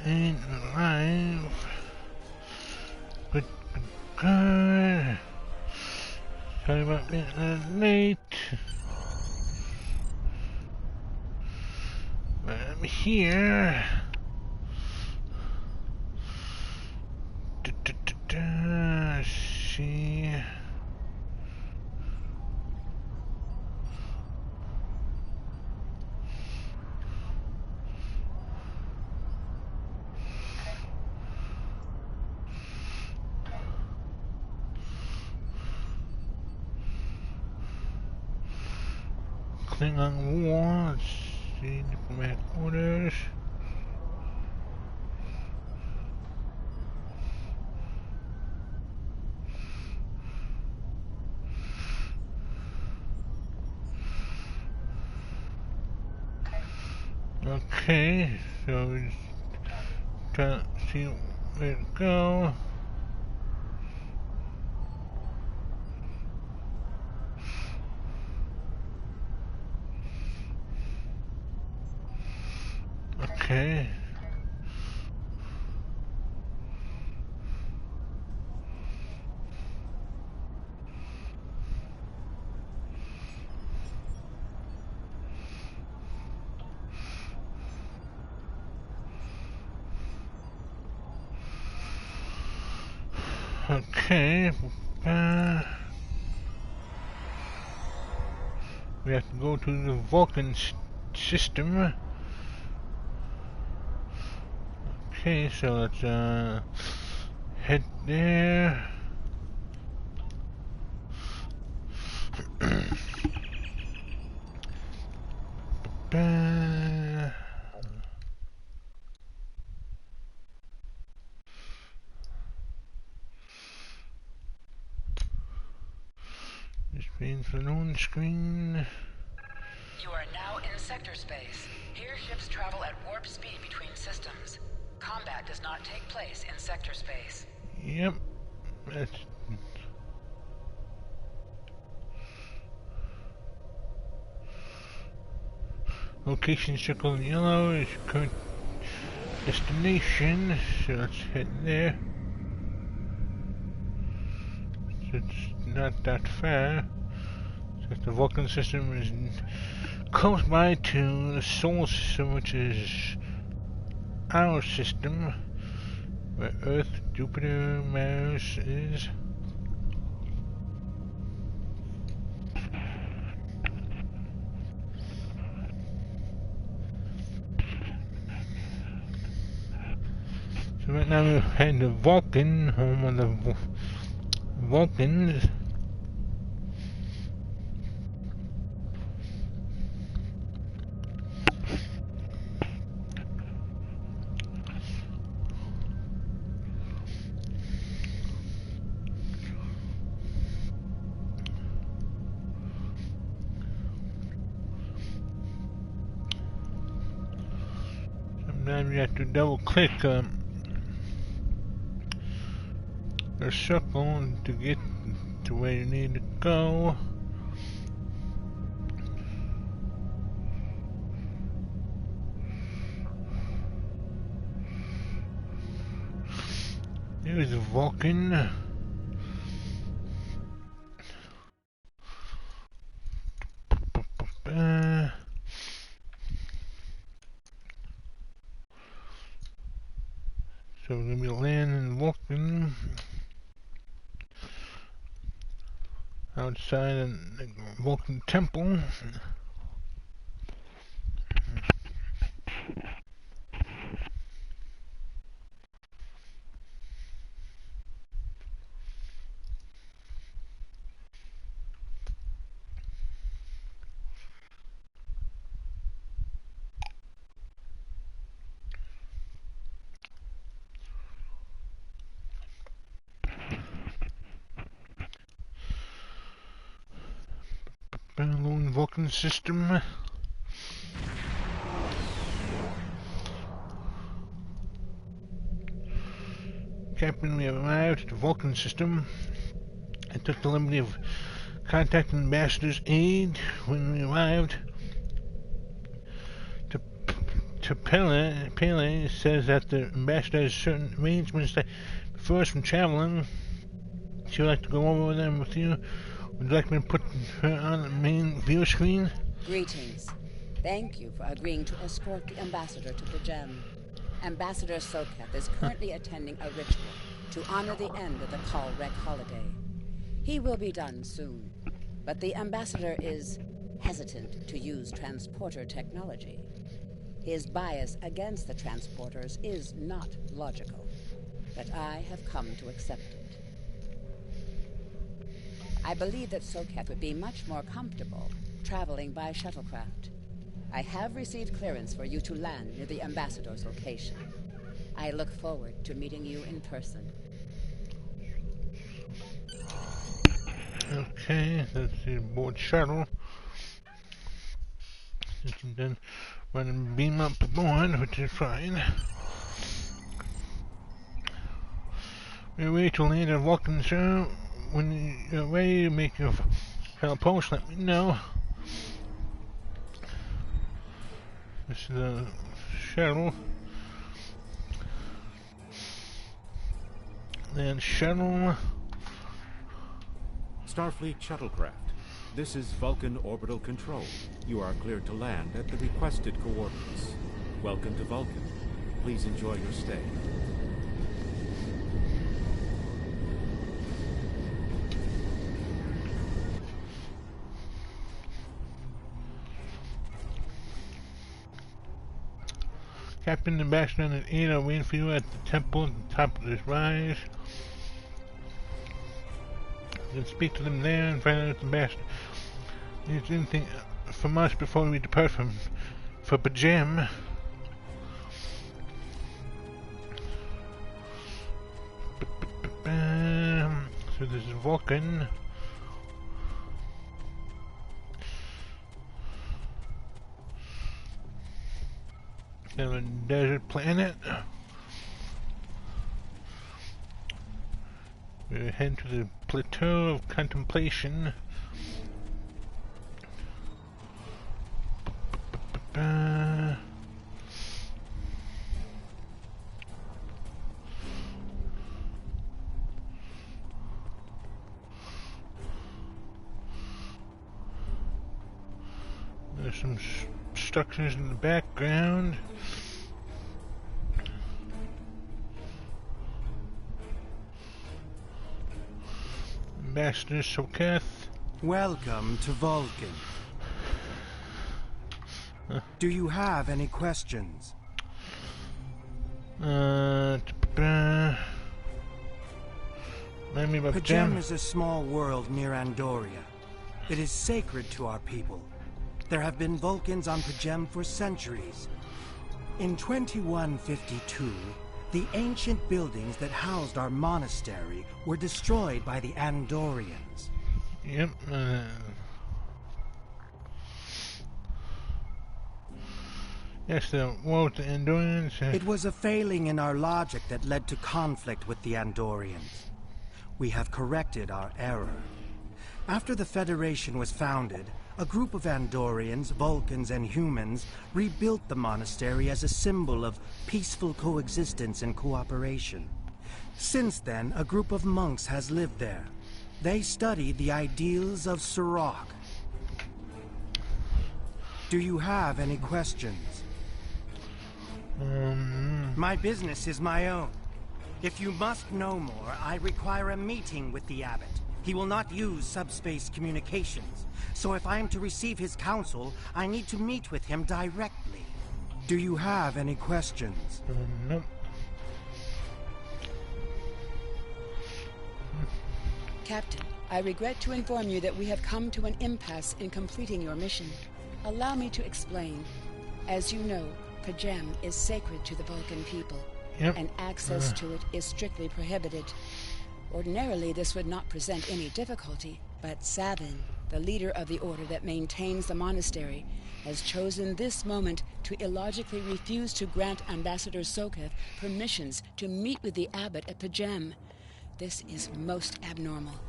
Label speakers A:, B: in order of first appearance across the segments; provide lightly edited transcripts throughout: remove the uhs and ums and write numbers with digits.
A: ain't alive. Good, good, good. Sorry about being late. But I'm here. See. Klingon War. Let's see diplomatic orders. Okay, so we just try to see where to go. Okay. Okay. We have to go to the Vulcan system. Okay, so let's head there. Just waiting for the loan screen.
B: You are now in sector space. Here ships travel at warp speed between systems. Combat does not take place in sector space.
A: Yep. That's location circled in yellow is current destination, so let's head there. So it's not that far. So the Vulcan system is close by to the Solar System, which is our system, where Earth, Jupiter, Mars is. So right now we're heading to Vulcan, home of the Vulcans. Sometimes you have to double click the circle to get to where you need to go. There's a Vulcan. So we're going to be landing in Vulcan. Outside the Vulcan Temple. Lone Vulcan system. Captain, we have arrived at the Vulcan system. I took the liberty of contacting Ambassador's aide when we arrived to Pele says that the ambassador has certain arrangements that prefer us from traveling. She would like to go over them with you. Would you like me to put her on the main view screen?
B: Greetings. Thank you for agreeing to escort the ambassador to Pajem. Ambassador Soketh is currently attending a ritual to honor the end of the Kalrek holiday. He will be done soon, but the ambassador is hesitant to use transporter technology. His bias against the transporters is not logical, but I have come to accept it. I believe that Soketh would be much more comfortable traveling by shuttlecraft. I have received clearance for you to land near the ambassador's location. I look forward to meeting you in person.
A: Okay, that's the board shuttle. You can then run and beam up aboard, which is fine. We're ready to land at Vulcan, sir. When you're ready to make your final post, let me know. This is the shuttle. Then shuttle.
C: Starfleet shuttlecraft. This is Vulcan Orbital Control. You are cleared to land at the requested coordinates. Welcome to Vulcan. Please enjoy your stay.
A: Captain Ambassador and Ada waiting for you at the temple at the top of this rise. You can speak to them there and find out if the Ambassador needs anything from us before we depart for Pajem. So this is Vulcan. Kind of a desert planet. We head to the Plateau of Contemplation. There's some structures in the background. Ambassador Soketh.
D: Welcome to Vulcan. Do you have any questions?
A: Let me about
D: Pajem is a small world near Andoria. It is sacred to our people. There have been Vulcans on Pajem for centuries. In 2152, the ancient buildings that housed our monastery were destroyed by the Andorians.
A: Yep. Yes, the war with the Andorians.
D: It was a failing in our logic that led to conflict with the Andorians. We have corrected our error. After the Federation was founded, a group of Andorians, Vulcans, and humans rebuilt the monastery as a symbol of peaceful coexistence and cooperation. Since then, a group of monks has lived there. They study the ideals of Sirach. Do you have any questions? My business is my own. If you must know more, I require a meeting with the abbot. He will not use subspace communications, so if I am to receive his counsel, I need to meet with him directly. Do you have any questions?
A: Nope.
B: Captain, I regret to inform you that we have come to an impasse in completing your mission. Allow me to explain. As you know, Pajem is sacred to the Vulcan people, and access to it is strictly prohibited. Ordinarily, this would not present any difficulty, but Savin, the leader of the order that maintains the monastery, has chosen this moment to illogically refuse to grant Ambassador Soketh permissions to meet with the abbot at Pajem. This is most abnormal.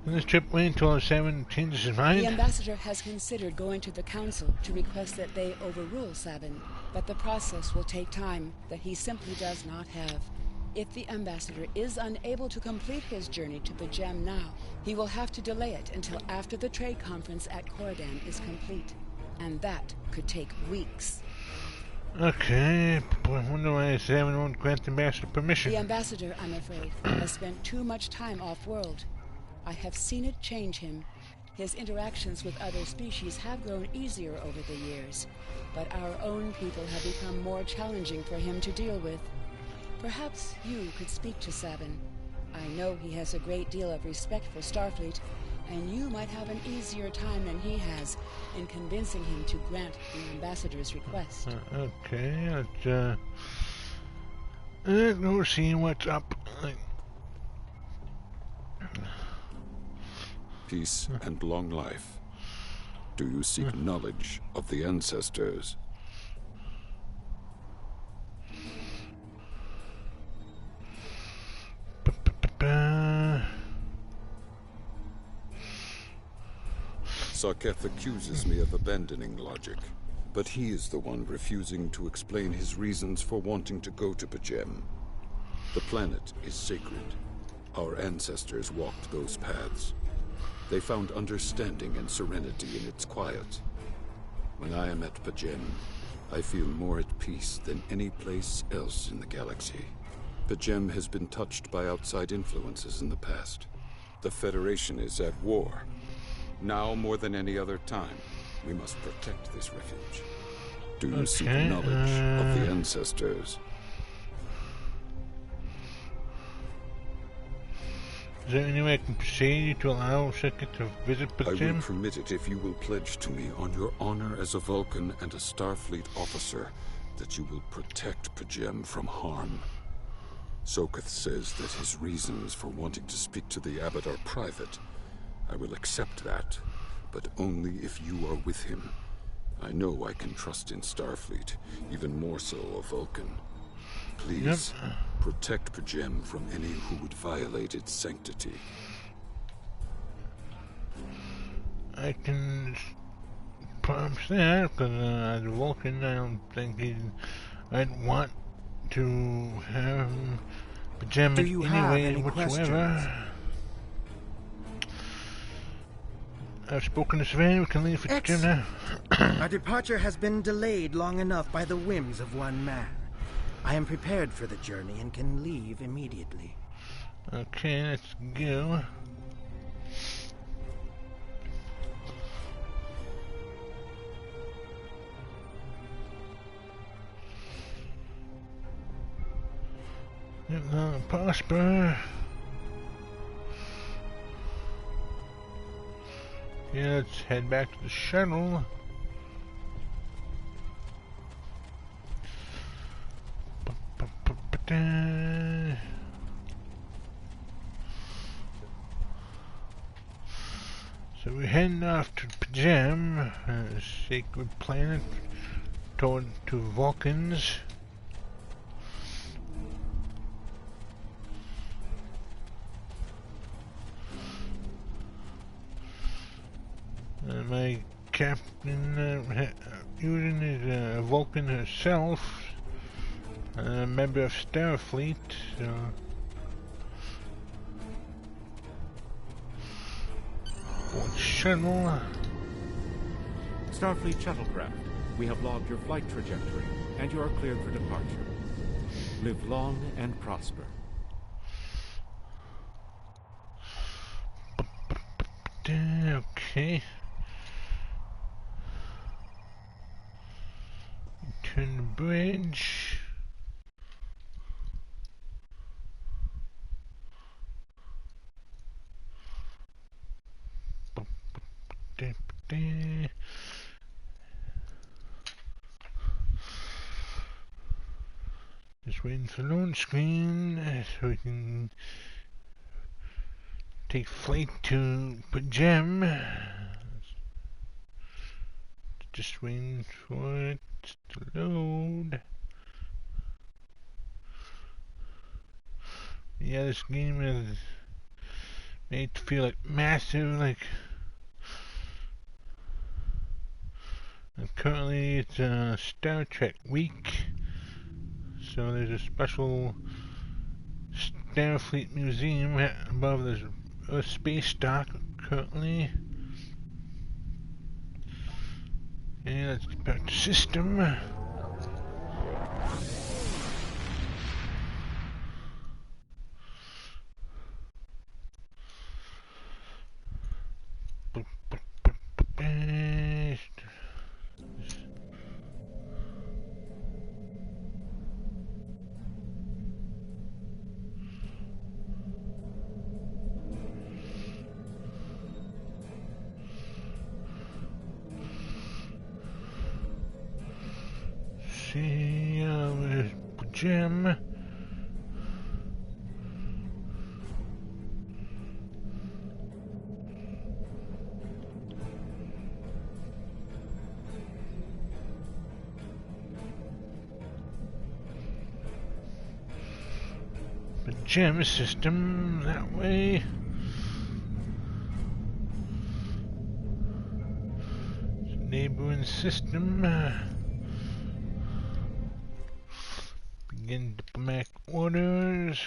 A: On this trip, wait until 7 changes his mind.
B: The ambassador has considered going to the council to request that they overrule Sabin, but the process will take time that he simply does not have. If the ambassador is unable to complete his journey to Pajem now, he will have to delay it until after the trade conference at Corodan is complete. And that could take weeks.
A: Okay, but I wonder why Sabin won't grant the ambassador permission.
B: The ambassador, I'm afraid, has spent too much time off-world. I have seen it change him. His interactions with other species have grown easier over the years, but our own people have become more challenging for him to deal with. Perhaps you could speak to Sabin. I know he has a great deal of respect for Starfleet, and you might have an easier time than he has in convincing him to grant the ambassador's request.
A: Okay, let's go see what's up.
E: Peace and long life. Do you seek knowledge of the ancestors? Sarketh accuses me of abandoning logic, but he is the one refusing to explain his reasons for wanting to go to Pajem. The planet is sacred. Our ancestors walked those paths. They found understanding and serenity in its quiet. When I am at Pajem, I feel more at peace than any place else in the galaxy. Pajem has been touched by outside influences in the past. The Federation is at war. Now more than any other time, we must protect this refuge. Do you seek knowledge of the ancestors?
A: Is there any way I can persuade you to allow Sarketh to visit
E: I will
A: Pajem?
E: permit it if you will pledge to me on your honor as a Vulcan and a Starfleet officer that you will protect Pajem from harm. Sarketh says that his reasons for wanting to speak to the Abbot are private. I will accept that, but only if you are with him. I know I can trust in Starfleet, even more so a Vulcan. Please, protect Pajem from any who would violate its sanctity.
A: I can promise that, because as a Vulcan, I don't think I'd want to have Pajem
D: Do you have
A: anyway
D: any
A: whatsoever.
D: questions?
A: I've spoken to Sven, we can leave for Pajem now.
D: Our departure has been delayed long enough by the whims of one man. I am prepared for the journey and can leave immediately.
A: Okay, let's go. Live long and prosper. Yeah, let's head back to the shuttle. So we're heading off to Pajem, a sacred planet, to Vulcans. My captain, Uden, is a Vulcan herself, a member of Starfleet, so... Shuttle.
C: Starfleet shuttlecraft, we have logged your flight trajectory, and you are cleared for departure. Live long and prosper.
A: Okay. Turn the bridge. Just waiting for the load screen so we can take flight to Pajem. Just waiting for it to load. Yeah, this game has made to feel like massive, like. And currently it's Star Trek week, so there's a special Starfleet museum above the Earth space dock currently. And let's get back to system. See, there's Jim. The gem system that way. Neighboring system. Begin diplomatic orders.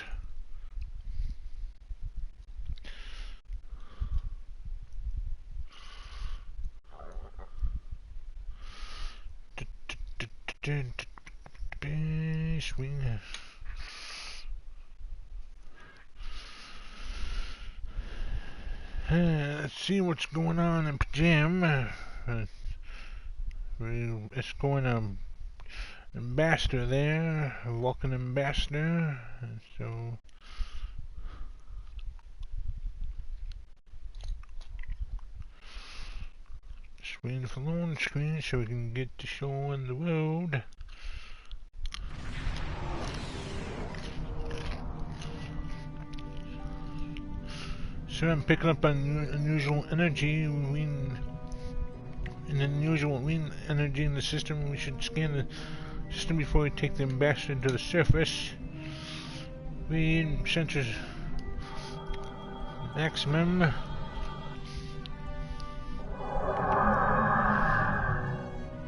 A: Swing. Let's see what's going on in Pajam. We're escorting ambassador there, a Vulcan ambassador, so just waiting for the launch screen so we can get the show on the road. So I'm picking up unusual energy. Unusual energy in the system. We should scan the system before we take the ambassador to the surface. Read sensors maximum.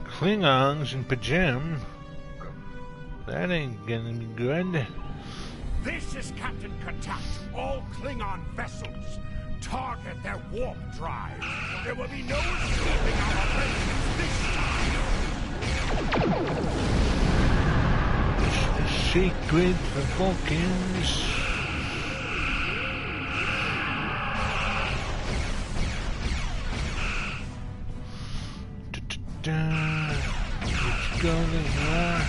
A: Klingons in Pajam. That ain't gonna be good.
F: This is Captain Katak to all Klingon vessels. Target their warp drive. There will be no escaping our vengeance this time.
A: The sacred Vulcans. Let's go there.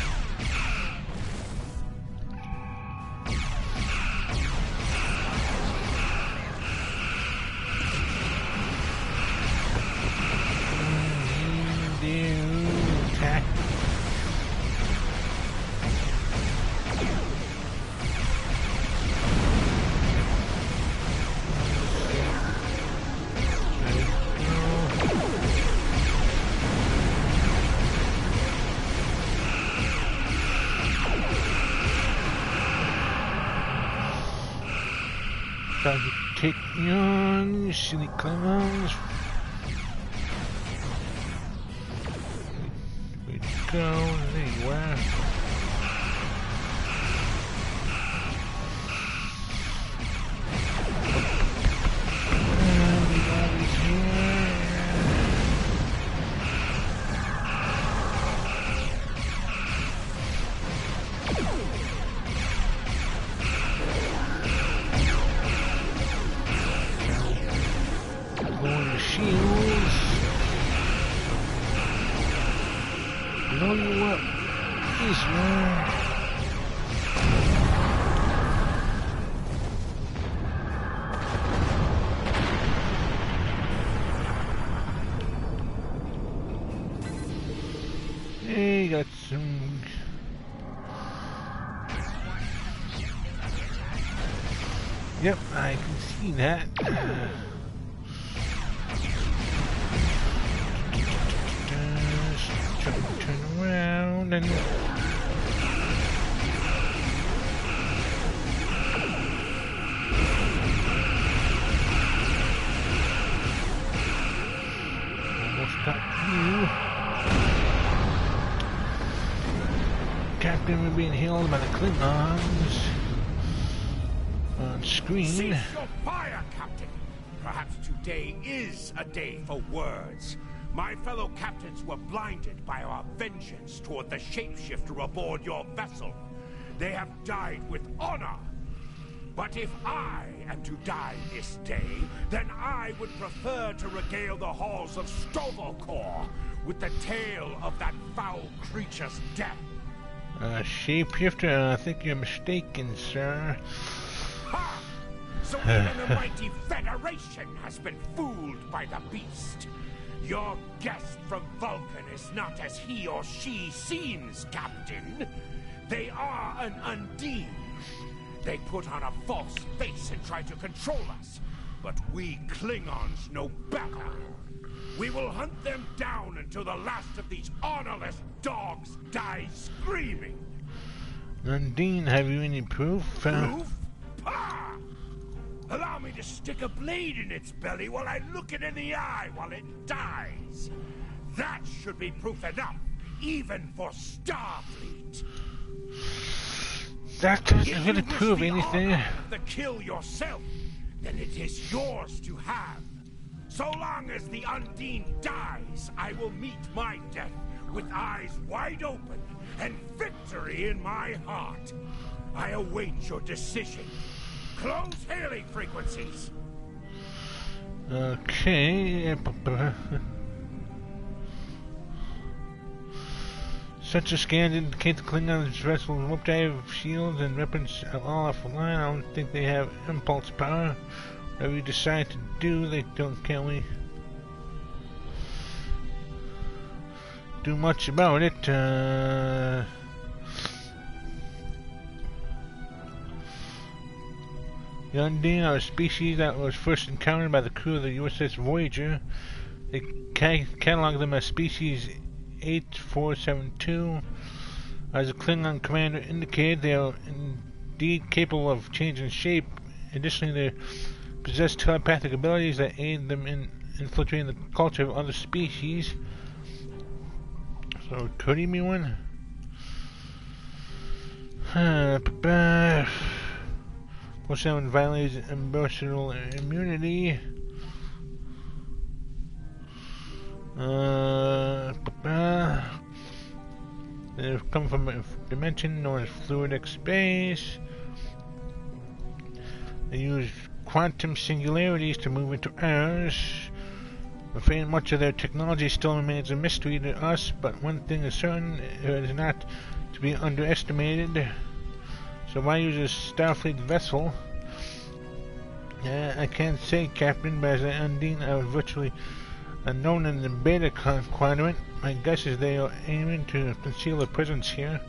A: Try to take me on, you silly Klingons. Way to go, there you are. Everybody's here. Shields. Blow you up. Easier. Hey, got some. Yep, I can see that. Turn around and got you. Captain, we're being hailed by the Klingons on screen.
F: Cease your fire, Captain. Perhaps today is a day for words. My fellow captains were blinded by our vengeance toward the shapeshifter aboard your vessel. They have died with honor. But if I am to die this day, then I would prefer to regale the halls of Sto-vo-kor with the tale of that foul creature's death.
A: Shapeshifter, I think you're mistaken, sir.
F: Ha! So even the mighty Federation has been fooled by the beast. Your guest from Vulcan is not as he or she seems, Captain. They are an Undine. They put on a false face and try to control us. But we Klingons know better. We will hunt them down until the last of these honorless dogs dies screaming.
A: Undine, have you any proof?
F: Proof? Pah! Allow me to stick a blade in its belly while I look it in the eye while it dies. That should be proof enough, even for Starfleet.
A: That doesn't really prove anything.
F: The kill yourself, then it is yours to have. So long as the Undine dies, I will meet my death with eyes wide open and victory in my heart. I await your decision. Close hailing frequencies.
A: Okay. Such a scan indicates the Klingons' vessels warp drive shields and weapons are all offline. I don't think they have impulse power. Whatever you decide to do, they don't, can we do much about it? The Undine are a species that was first encountered by the crew of the USS Voyager. They catalog them as species 8472. As the Klingon commander indicated, they are indeed capable of changing shape. Additionally, they possess telepathic abilities that aid them in infiltrating the culture of other species. So, could he be one? Most of them violates ambassadorial immunity. They've come from a dimension known as fluidic space. They use quantum singularities to move into ours. I'm afraid much of their technology still remains a mystery to us, but one thing is certain, it is not to be underestimated. So why use a Starfleet vessel? I can't say, Captain, but as the Undine are virtually unknown in the Beta Quadrant, my guess is they are aiming to conceal their presence here.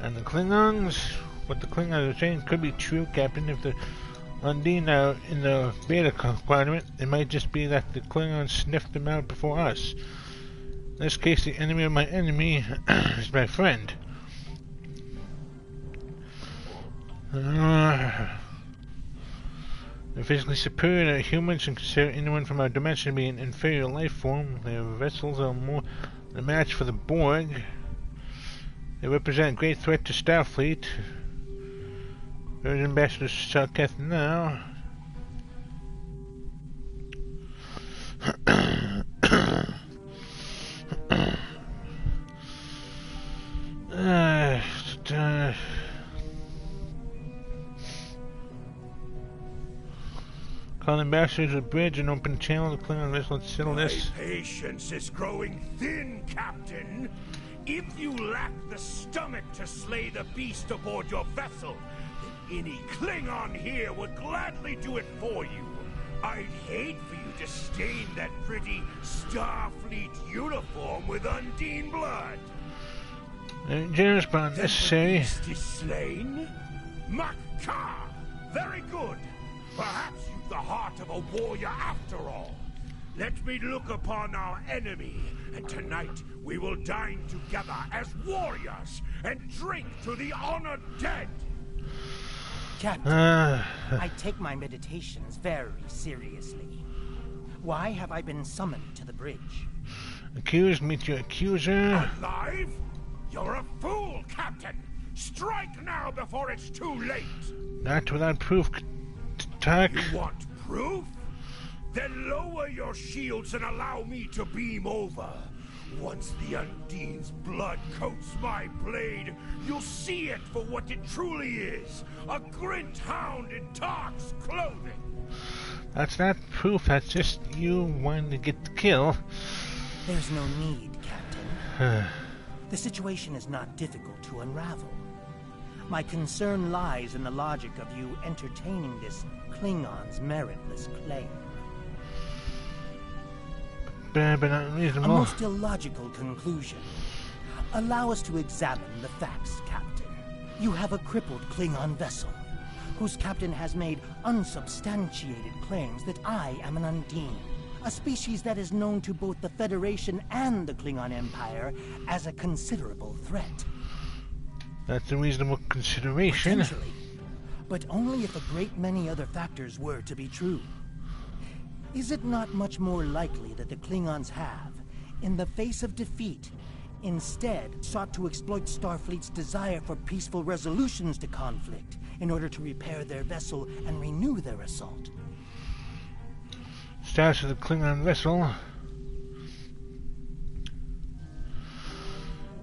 A: And the Klingons, what the Klingons are saying could be true, Captain. If the Undine are in the Beta Quadrant, it might just be that the Klingons sniffed them out before us. In this case, the enemy of my enemy is my friend. They're physically superior to humans and consider anyone from our dimension to be an inferior life form. Their vessels are more than a match for the Borg. They represent a great threat to Starfleet. There's Ambassador Sarketh now. Call the ambassadors a bridge and open the channel to Klingon vessel. Let's settle this.
F: My patience is growing thin, Captain. If you lack the stomach to slay the beast aboard your vessel, then any Klingon here would gladly do it for you. I'd hate for you to stain that pretty Starfleet uniform with Undine blood.
A: Generous but unnecessary.
F: The beast is slain? Makar! Very good. Perhaps you've the heart of a warrior after all. Let me look upon our enemy, and tonight we will dine together as warriors and drink to the honored dead.
D: Captain, I take my meditations very seriously. Why have I been summoned to the bridge?
A: Accused, meet your accuser.
F: Alive? You're a fool, Captain! Strike now before it's too late!
A: Not without proof. Attack.
F: You want proof? Then lower your shields and allow me to beam over. Once the Undine's blood coats my blade, you'll see it for what it truly is. A Grint hound in Tark's clothing.
A: That's not proof, that's just you wanting to get the kill.
D: There's no need, Captain. The situation is not difficult to unravel. My concern lies in the logic of you entertaining this Klingon's meritless claim.
A: But not
D: A
A: reasonable.
D: most illogical conclusion. Allow us to examine the facts, Captain. You have a crippled Klingon vessel, whose captain has made unsubstantiated claims that I am an Undine, a species that is known to both the Federation and the Klingon Empire as a considerable threat.
A: That's a reasonable consideration.
D: Potentially, but only if a great many other factors were to be true. Is it not much more likely that the Klingons have, in the face of defeat, instead sought to exploit Starfleet's desire for peaceful resolutions to conflict in order to repair their vessel and renew their assault?
A: Status of the Klingon vessel.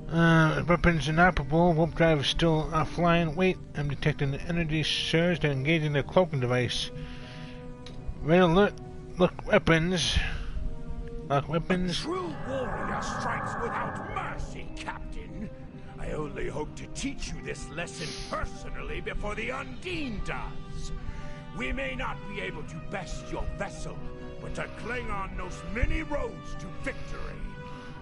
A: Weapons inoperable. Warp drive is still offline. Wait, I'm detecting the energy surge and engaging the cloaking device. Red alert. Look, weapons. Lock weapons.
F: True warrior strikes without mercy, Captain. I only hope to teach you this lesson personally before the Undine does. We may not be able to best your vessel, but a Klingon knows many roads to victory.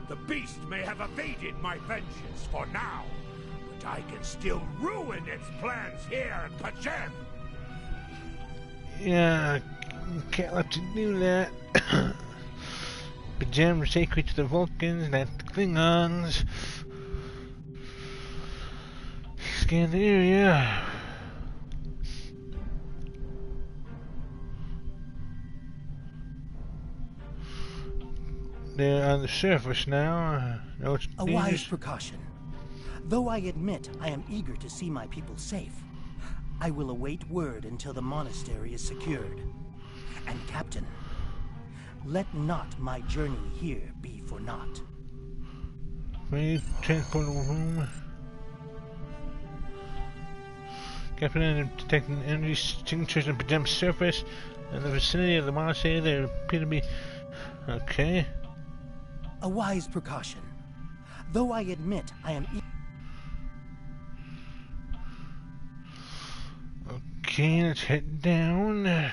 F: The beast may have evaded my vengeance for now, but I can still ruin its plans here at Pajem.
A: Yeah, can't let you do that. Pajem is sacred to the Vulcans, not the Klingons. Scan the area. They're on the surface now. No, it's
D: A wise precaution. Though I admit I am eager to see my people safe, I will await word until the monastery is secured. And Captain, let not my journey here be for naught.
A: Main transportable room. Captain and detecting energy signatures on Pajem's surface in the vicinity of the monastery. There appear to be... Okay.
D: A wise precaution. Though I admit I am
A: Okay, let's head down.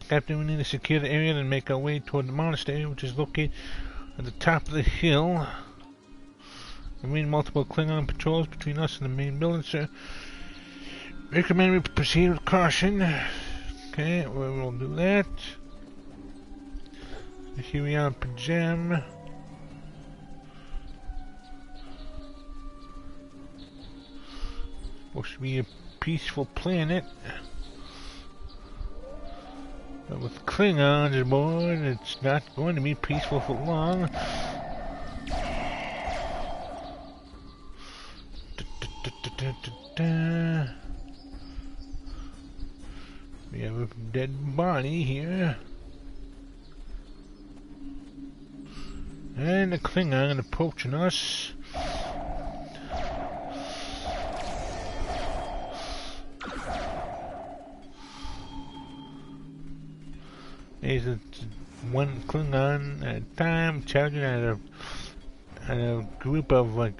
A: Captain, we need to secure the area and make our way toward the monastery, which is located at the top of the hill. There remain multiple Klingon patrols between us and the main building, sir. Recommend we proceed with caution. Okay, we'll do that. Here we are in Pajem. Supposed to be a peaceful planet. But with Klingons aboard, it's not going to be peaceful for long. We have a dead body here. And a Klingon approaching us. There's one Klingon at a time charging at a group of like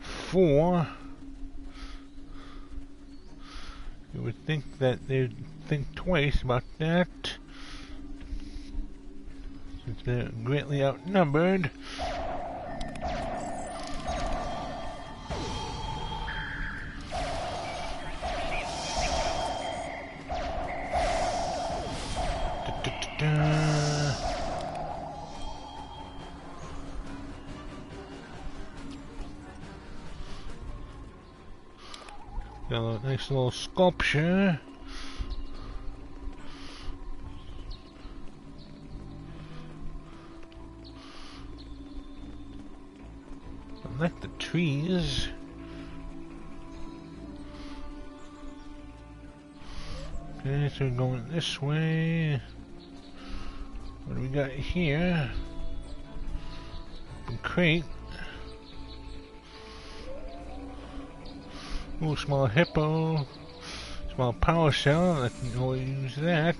A: 4. You would think that they'd think twice about that, since they're greatly outnumbered. Got a nice little sculpture. I like the trees. Okay, so we're going this way. What do we got here? Open crate. Ooh, small hippo. Small power cell. I can go use that.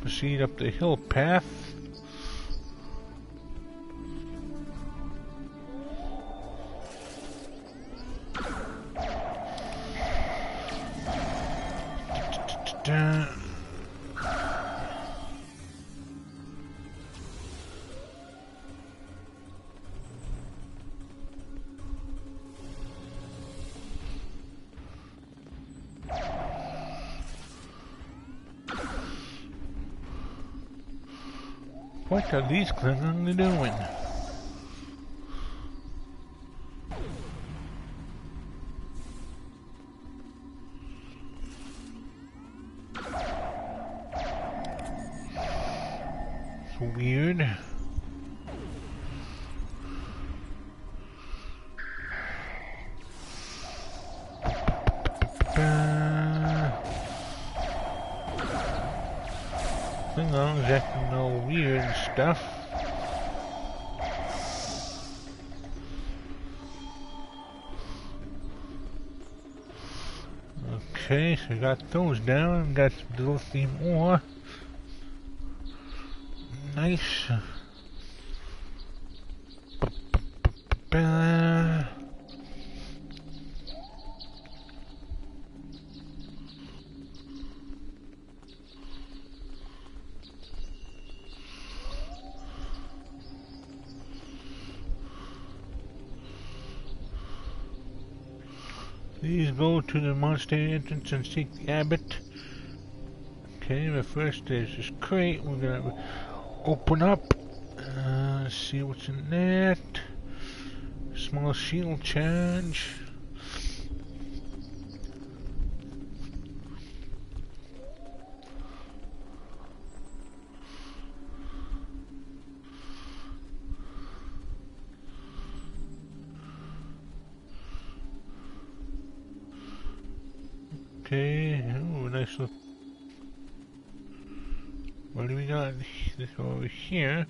A: Proceed up the hill path. What are these Klingons doing? It's weird. Klingons acting all weird and stuff. Okay, so we got those down, got a little few more. Nice. Please go to the monastery entrance and seek the abbot. Okay, but first there's this crate we're gonna open up. Let's see what's in that. Small shield charge. Okay, ooh, nice look. What do we got? This over here.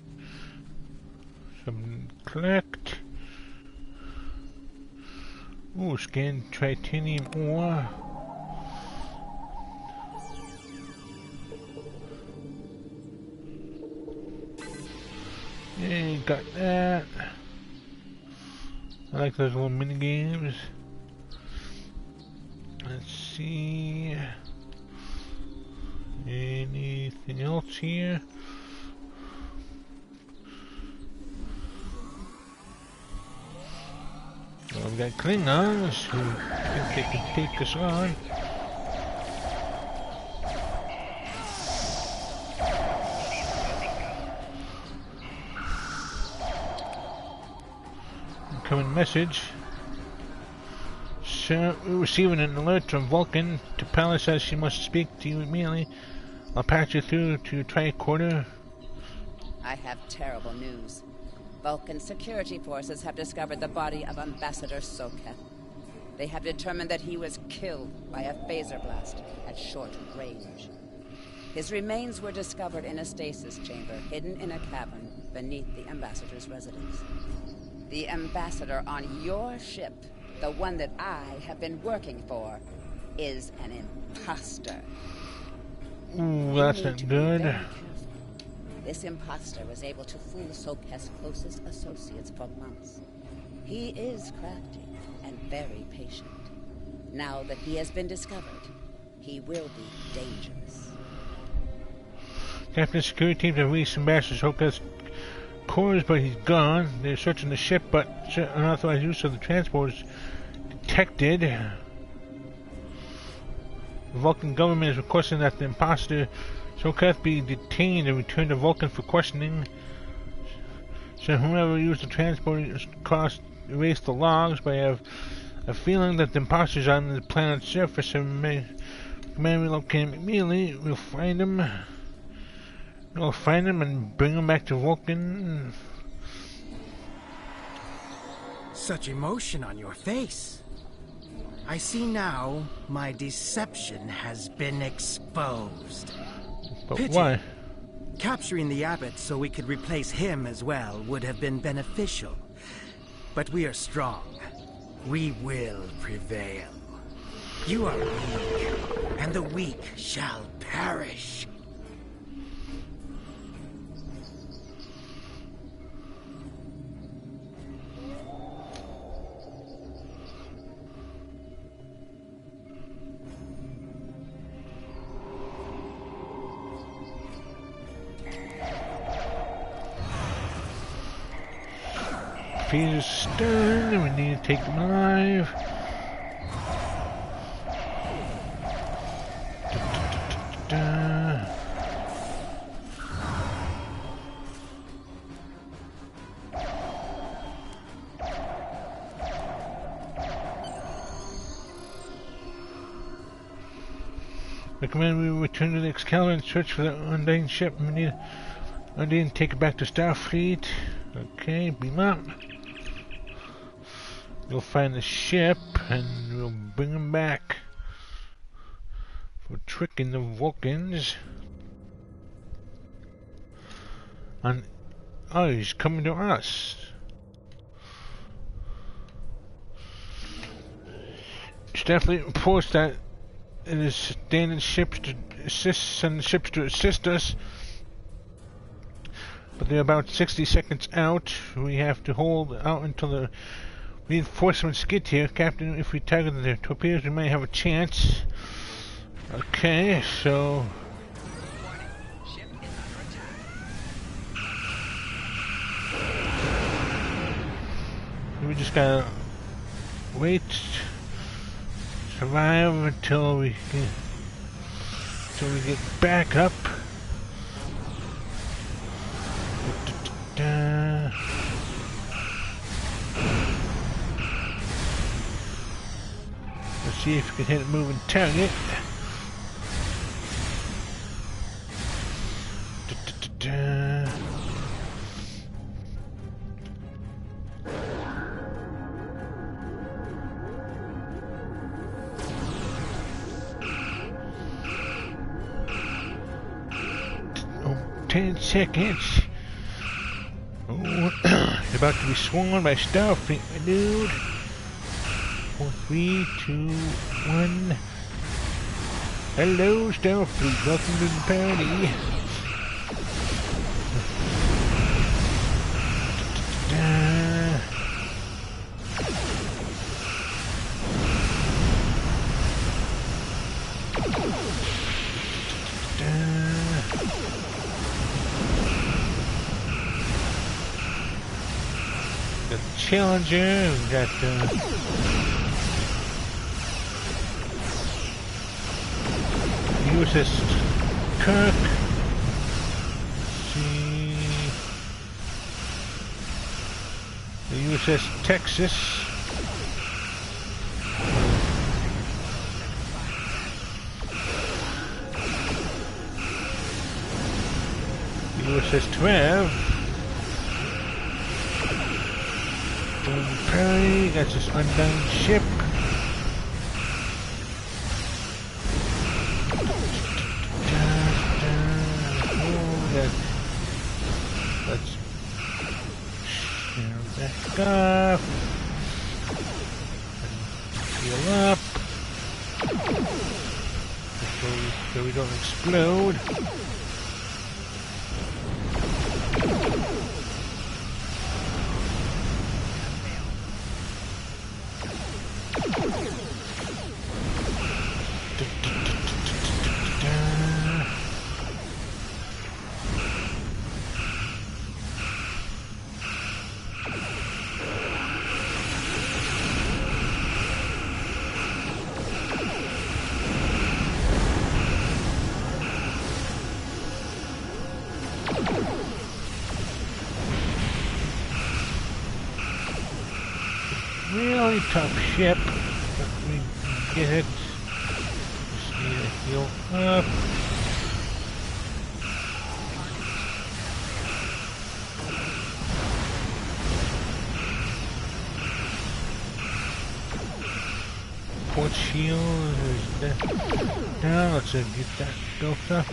A: Some collect. Ooh, scan titanium ore. Yeah, got that. I like those little mini games. Let's see. Anything else here? Well, we've got Klingons who think they can take us on. Incoming message. Sir, we're receiving an alert from Vulcan. T'Pala says she must speak to you immediately. I'll patch you through to your tricorder.
G: I have terrible news. Vulcan security forces have discovered the body of Ambassador Soketh. They have determined that he was killed by a phaser blast at short range. His remains were discovered in a stasis chamber hidden in a cavern beneath the Ambassador's residence. The Ambassador on your ship, the one that I have been working for, is an imposter.
A: Ooh, that's not good.
G: This imposter was able to fool Soketh's closest associates for months. He is crafty and very patient. Now that he has been discovered, he will be dangerous.
A: Captain security teams have reached Ambassador Soketh's quarters, but he's gone. They're searching the ship, but unauthorized use of the transport is detected. The Vulcan government is requesting that the imposter Sokath be detained and returned to Vulcan for questioning. So whoever used the transport across erased the logs, but I have a feeling that the imposters on the planet's surface and may relocate him immediately. We'll find him and bring him back to Vulcan.
D: Such emotion on your face. I see now my deception has been exposed.
A: But
D: Pity.
A: why?
D: Capturing the abbot so we could replace him as well would have been beneficial. But we are strong. We will prevail. You are weak, and the weak shall perish.
A: Feet is stern, and we need to take them alive. Recommend we return to the Excalibur and search for the Undying ship. We need Undying, take it back to Starfleet. Okay, beam up. We'll find the ship and we'll bring him back for tricking the Vulcans. And oh, he's coming to us. Starfleet reports that it is sending ships to assist us, but they're about 60 seconds out. We have to hold out until the reinforcements get here. Captain, if we target their torpedoes, we may have a chance. Okay, so we just gotta wait, survive until we get back up. Let's see if we can hit a moving target. Oh, 10 seconds. Oh, about to be sworn by Starfleet, my dude. 4, 3, 2, 1. Hello, Starfleet. Welcome to the party. Got the Challenger. We got USS Kirk. See the USS Texas. The USS Trev. Perry, that's this undying ship. Let's share back up. Heal up. So we don't explode. really tough ship, but we get it. Just need to heal up. Port shield is down. Let's get that built up.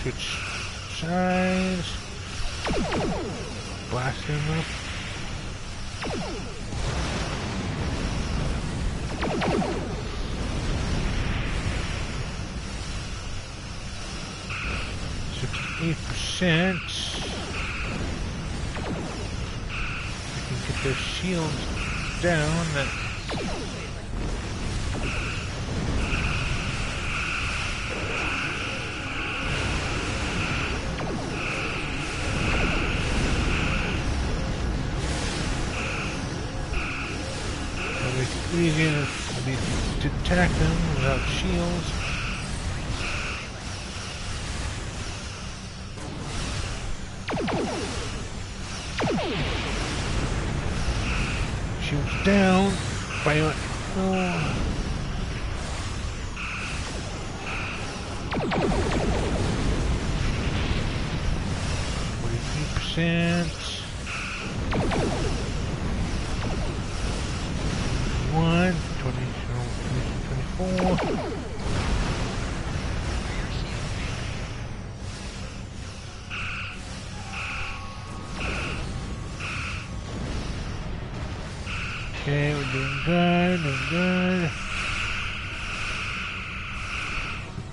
A: Switch sides. Blast him up. %. We can get their shields down. Easier to attack them without shields. Shields down. Fire. Oh. 43%. 1, 24. Okay, we're doing good,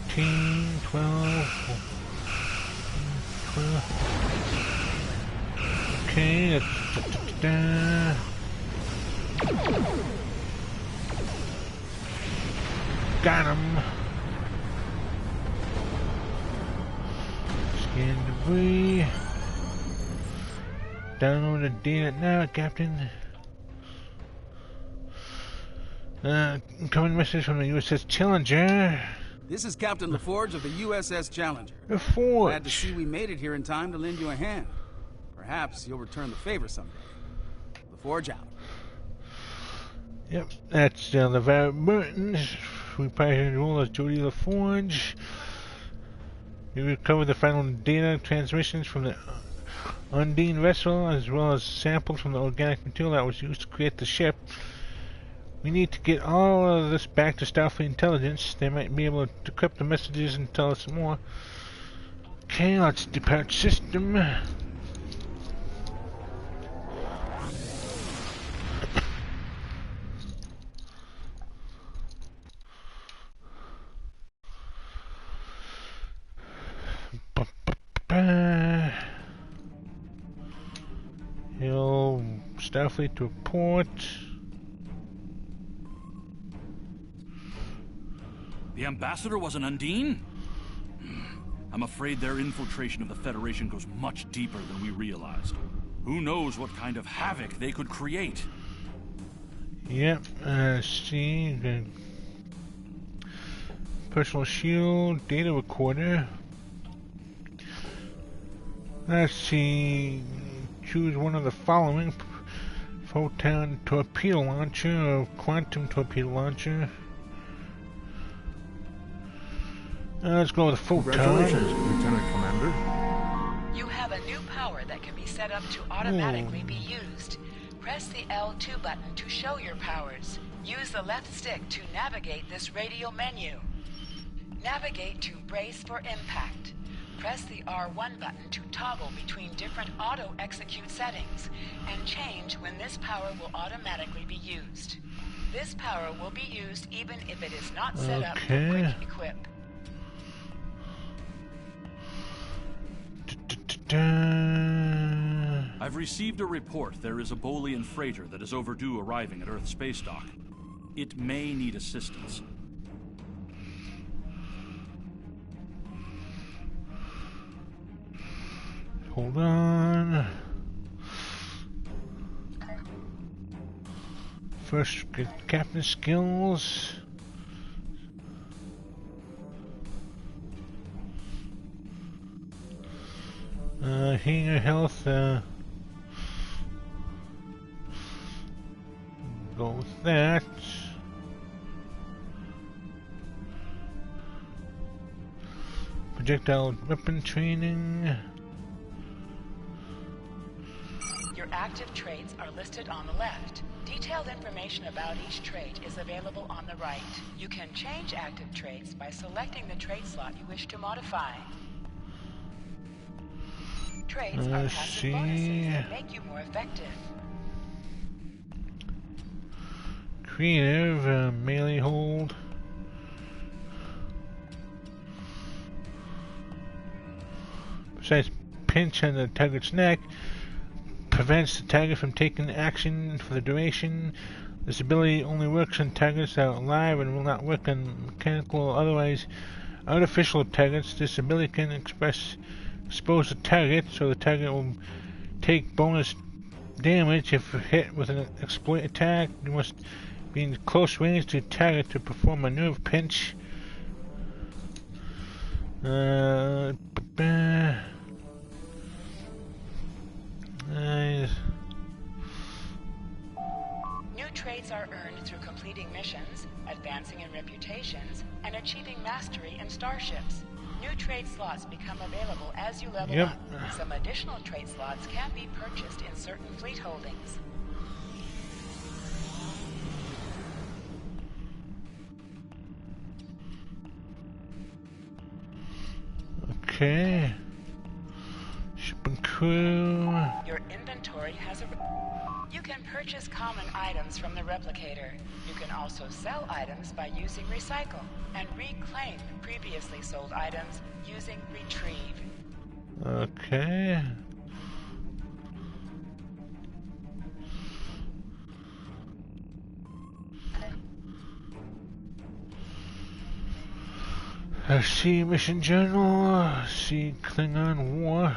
A: 15, 12, 12. Okay, that's got him. Scan debris. Download the data now, Captain. Incoming message from the USS Challenger.
H: This is Captain LaForge of the USS Challenger.
A: LaForge.
H: Glad to see we made it here in time to lend you a hand. Perhaps you'll return the favor someday. LaForge out.
A: Yep, that's LeVar Burton. We played the role as Jodie LaForge. We recovered the final data transmissions from the Undine vessel, as well as samples from the organic material that was used to create the ship. We need to get all of this back to Starfleet Intelligence. They might be able to decrypt the messages and tell us more. Okay, let's depart system. Starfleet to report.
I: The Ambassador was an Undine? I'm afraid their infiltration of the Federation goes much deeper than we realized. Who knows what kind of havoc they could create?
A: Yep, see, the personal shield, data recorder. Let's see, choose one of the following. Photon torpedo launcher or quantum torpedo launcher. Let's go with the photon.
J: Congratulations, Lieutenant Commander.
B: You have a new power that can be set up to automatically be used. Press the L2 button to show your powers. Use the left stick to navigate this radial menu. Navigate to brace for impact. Press the R1 button to toggle between different auto-execute settings and change when this power will automatically be used. This power will be used even if it is not set up for quick equip.
I: I've received a report there is a Bolian freighter that is overdue arriving at Earth Space Dock. It may need assistance.
A: Hold on. First, get captain skills. Healing your health. Go with that. Projectile weapon training.
B: Your active traits are listed on the left. Detailed information about each trait is available on the right. You can change active traits by selecting the trait slot you wish to modify. Traits are passive bonuses that make you more effective.
A: Creative, melee hold. Besides pinch on the target's neck, prevents the target from taking action for the duration. This ability only works on targets that are alive and will not work on mechanical or otherwise artificial targets. This ability can expose the target, so the target will take bonus damage if hit with an exploit attack. You must be in close range to the target to perform a nerve pinch.
B: New traits are earned through completing missions, advancing in reputations, and achieving mastery in starships. New trait slots become available as you level up. Some additional trait slots can be purchased in certain fleet holdings.
A: Okay. Ship and crew.
B: Your inventory has You can purchase common items from the replicator. You can also sell items by using recycle, and reclaim previously sold items using retrieve.
A: Okay. See mission journal. See Klingon War.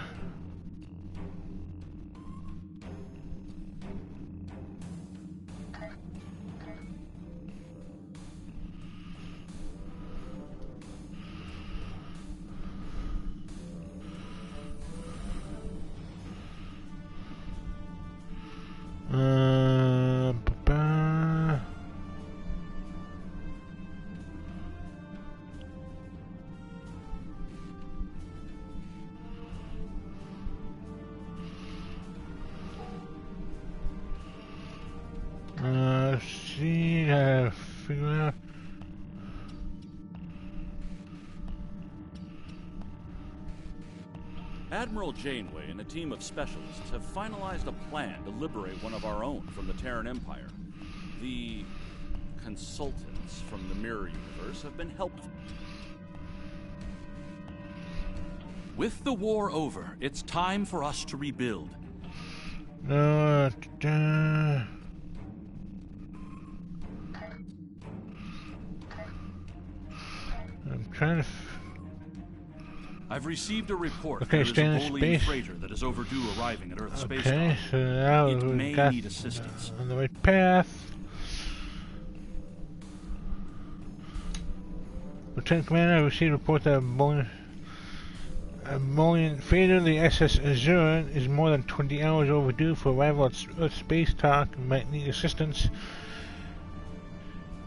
A: Figure out.
I: Admiral Janeway and a team of specialists have finalized a plan to liberate one of our own from the Terran Empire. The consultants from the Mirror Universe have been helpful. With the war over, it's time for us to rebuild.
A: I'm trying to.
I: I've received a report
A: Okay,
I: that there is a
A: stay in
I: Bolian
A: space.
I: freighter that is overdue arriving at Earth space
A: Okay,
I: dock.
A: so now
I: It
A: we've
I: may
A: got
I: need assistance.
A: on the right path. Lieutenant Commander, I received a report that a Bolian freighter, the SS Azure, is more than 20 hours overdue for arrival at Earth space dock and might need assistance.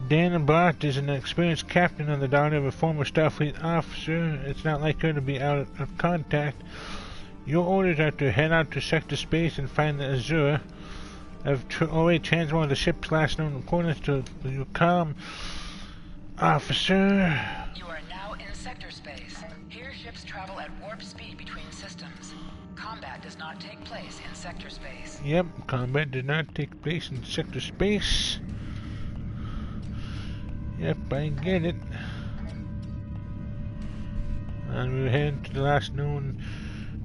A: Dan Bart is an experienced captain on the daughter of a former Starfleet officer. It's not like her to be out of contact. Your orders are to head out to sector space and find the Azure. I've already transmitted the ship's last known coordinates to your comm officer.
B: You are now in sector space. Here ships travel at warp speed between systems. Combat does not take place in sector space.
A: Yep, combat did not take place in sector space. Yep, I get it. And we're heading to the last known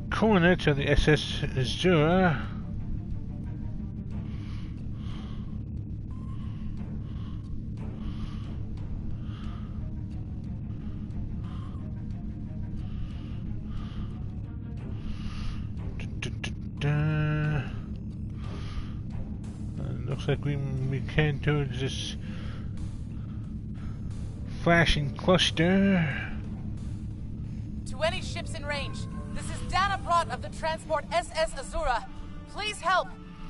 A: coordinates of the SS Azure. Looks like we can towards this flashing cluster.
K: To any ships in range, this is Dana Brott of the transport SS Azura. Please help.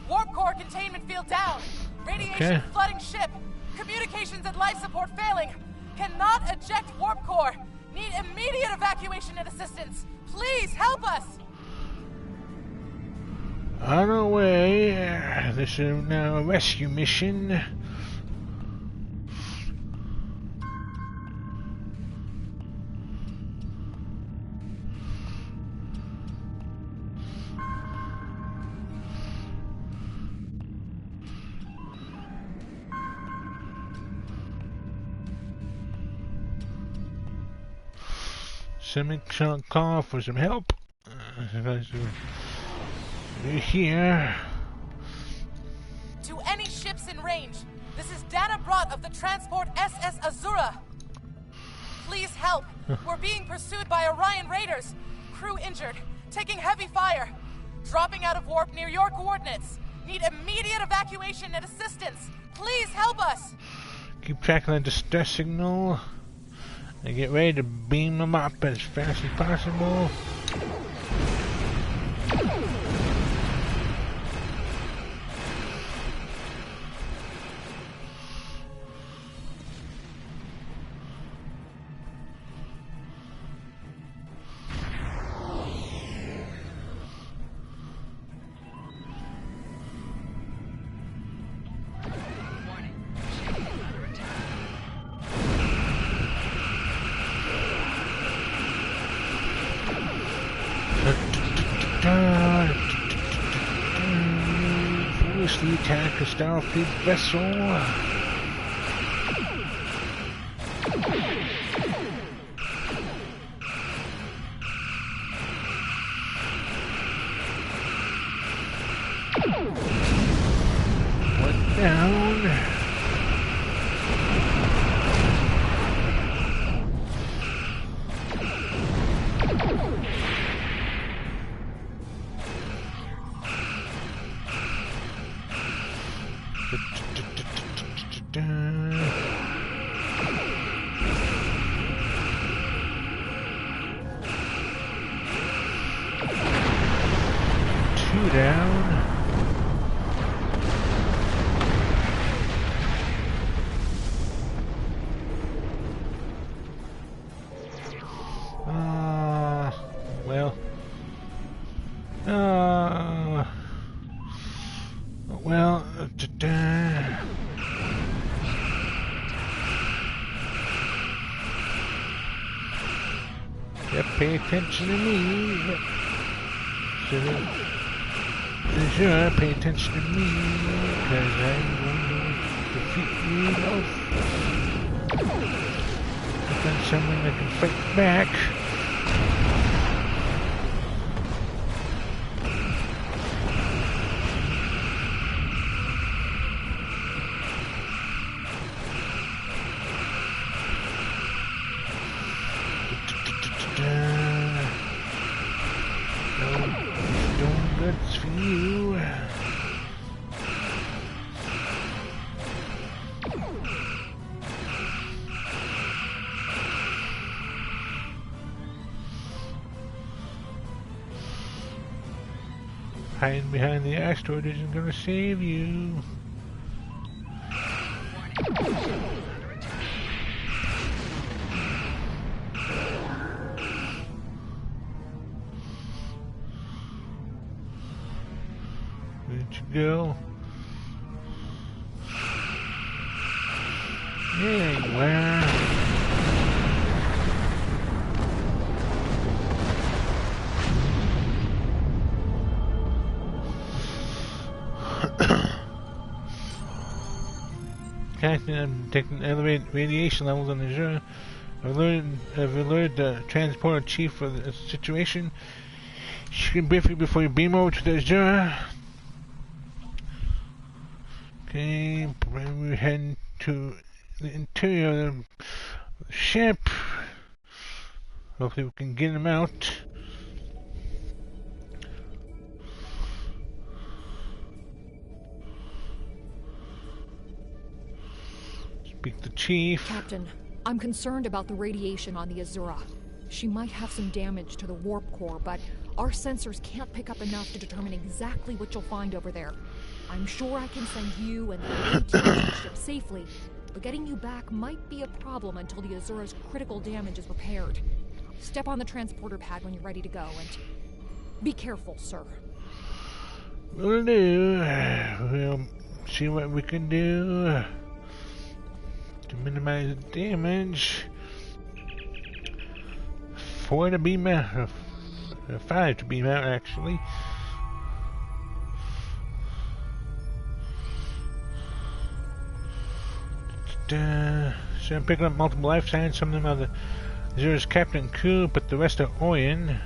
K: Warp core containment field down. Radiation flooding ship. Communications and life support failing. Cannot eject warp core. Need immediate evacuation and assistance. Please help us.
A: On our way. This is now a rescue mission. Someone call for some help. We're here.
K: To any ships in range, this is Dana Brott of the transport SS Azura. Please help. We're being pursued by Orion raiders. Crew injured, taking heavy fire. Dropping out of warp near your coordinates. Need immediate evacuation and assistance. Please help us.
A: Keep tracking the distress signal. And get ready to beam them up as fast as possible. Foolishly attack a Starfleet vessel. One down. Two down. Yep, pay attention to me. Sure, pay attention to me, because I'm going to defeat you both. I've got someone that can fight back. That's for you. Hiding behind the asteroid isn't gonna save you. Where'd you go? There you are. Captain, I'm detecting elevated radiation levels on the Azura. I've alerted the transporter chief for the situation. She can brief you before you beam over to the Azura. Okay, we're heading to the interior of the ship. Hopefully we can get him out. Speak to Chief.
L: Captain, I'm concerned about the radiation on the Azura. She might have some damage to the warp core, but our sensors can't pick up enough to determine exactly what you'll find over there. I'm sure I can send you and the other teams to the ship safely, but getting you back might be a problem until the Azura's critical damage is repaired. Step on the transporter pad when you're ready to go, and be careful, sir.
A: Will do. We'll see what we can do to minimize the damage. 4 to beam out, 5 to beam out actually. So I'm picking up multiple life signs. Some of them are the Azura's Captain Q, but the rest are Orion.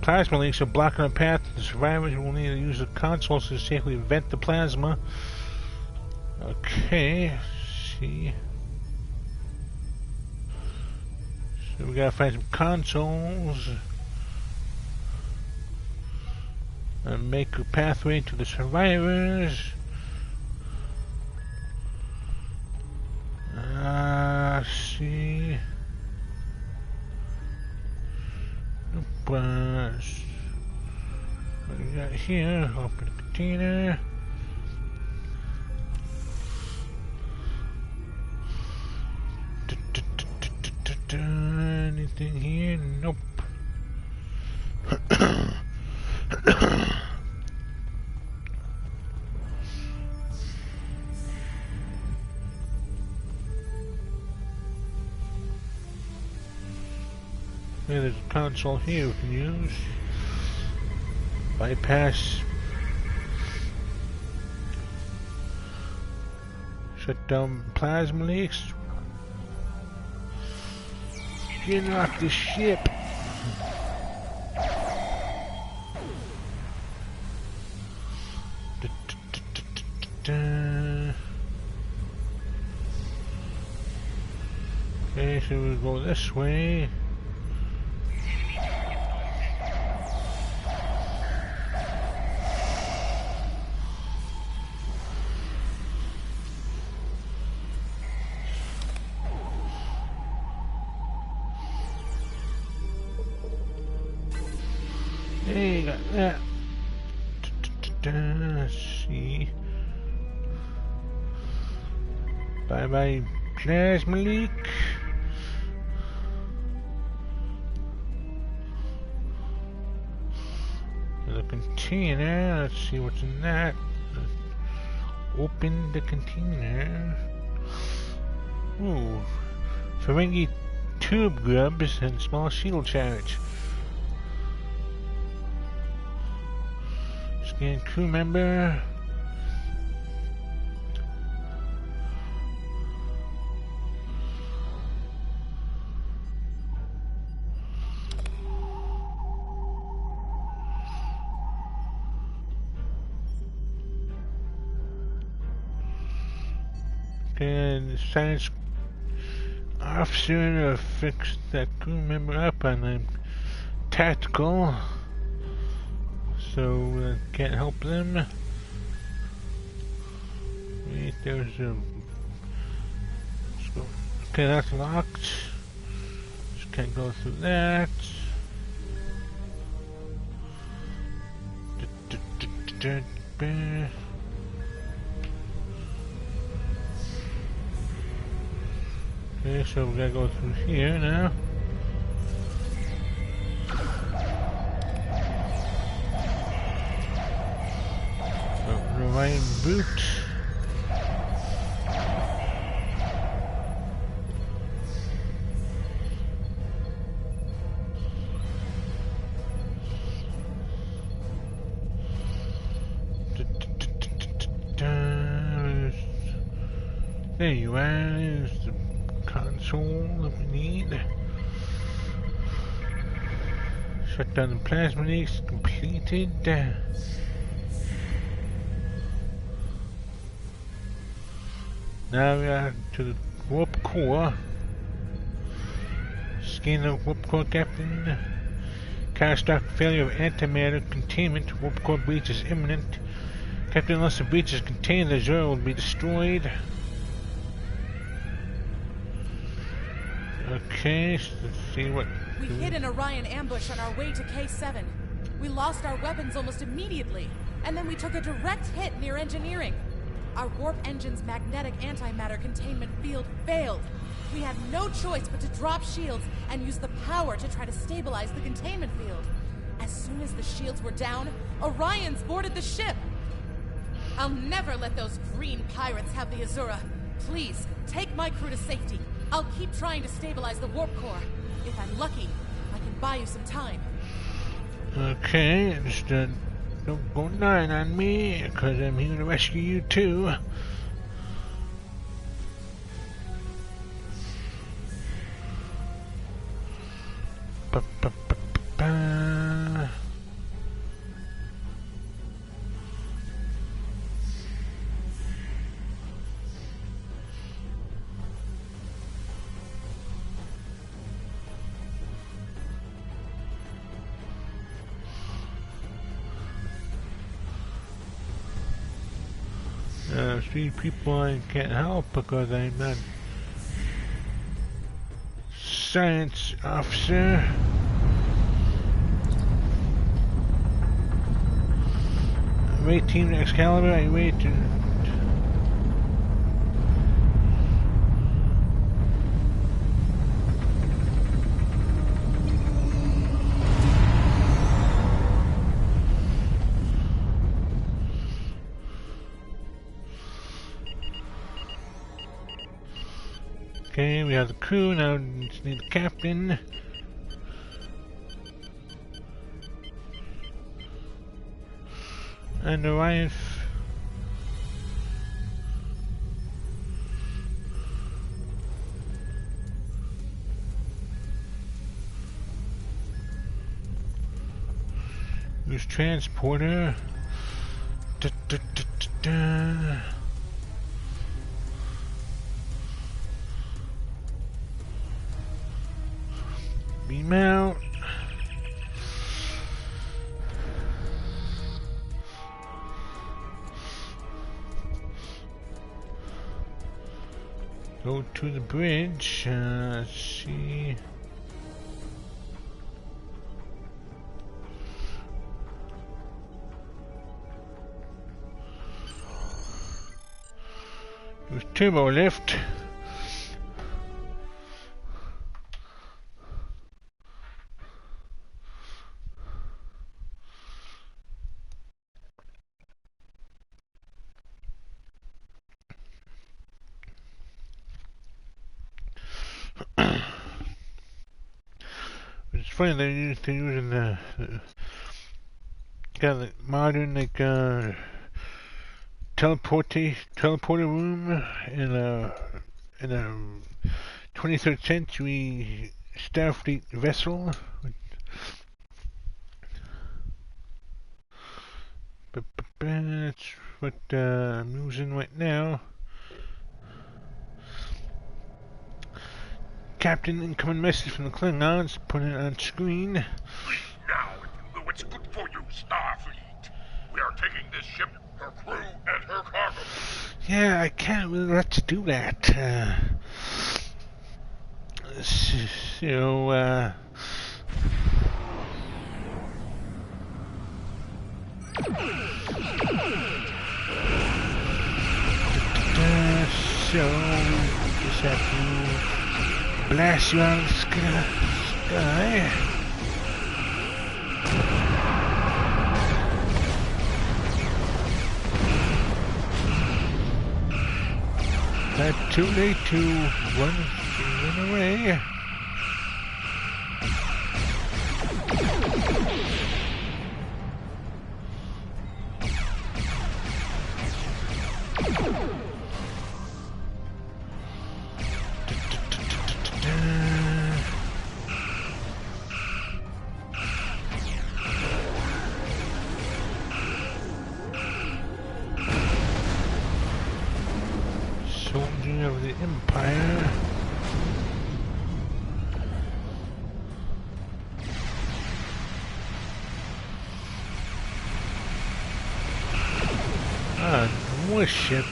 A: Plasma leaks are blocking the path. The survivors will need to use the consoles to safely vent the plasma. Okay, let's see. So we gotta find some consoles and make a pathway to the survivors. Let's see. What do we got here? Open the container. Anything here? Nope. Yeah, there's a console here we can use. Bypass. Shut down plasma leaks. Get off the ship. Okay, so we'll go this way. Hey, got that. Let's see. Bye-bye plasma leak. The container. Let's see what's in that. Open the container. Ooh. Ferengi tube grubs and small shield charge. Scan crew member. And science officer to fix that crew member up on the tactical. So can't help them. Wait, there's a. Let's go. Okay, that's locked. Just can't go through that. Okay, so we gotta go through here now. Ryan boot. There you are. There's the console that we need. Shut down the plasma leaks. Completed. Now we are to the warp core. Scan the warp core, Captain. Catastrophic failure of antimatter containment. Warp core breach is imminent. Captain, unless the breach is contained, the Azura will be destroyed. Okay, so let's see what...
K: We hit an Orion ambush on our way to K7. We lost our weapons almost immediately, and then we took a direct hit near engineering. Our warp engine's magnetic antimatter containment field failed. We had no choice but to drop shields and use the power to try to stabilize the containment field. As soon as the shields were down, Orions boarded the ship. I'll never let those green pirates have the Azura. Please, take my crew to safety. I'll keep trying to stabilize the warp core. If I'm lucky, I can buy you some time.
A: Okay, just don't go dying on me, because I'm here to rescue you too. Ba-ba-ba-ba. Three people I can't help because I'm not science officer. Rate Team Excalibur, I rate to... Okay, we have the crew, now we just need the captain. And the wife. Use transporter. Da, da, da, da, da. Beam out. Go to the bridge. Let's see. Use turbo lift. It's funny they're using the got the modern teleporter room in a 23rd century Starfleet vessel. But that's what I'm using right now. Captain, incoming message from the Klingons. Put it on screen.
F: Speak now if you know what's good for you, Starfleet. We are taking this ship, her crew, and her cargo.
A: Yeah, I can't really let you do that. So just have to blast you out of the sky. Not too late to run away. Soldier of the Empire. Ah, more ship.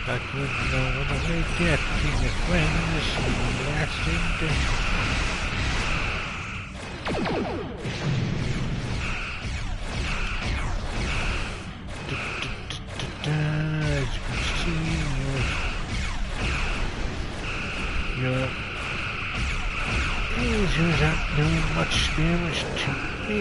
A: But we know when we get to the friends, lasting as you can see, your lasers aren't doing much damage to me.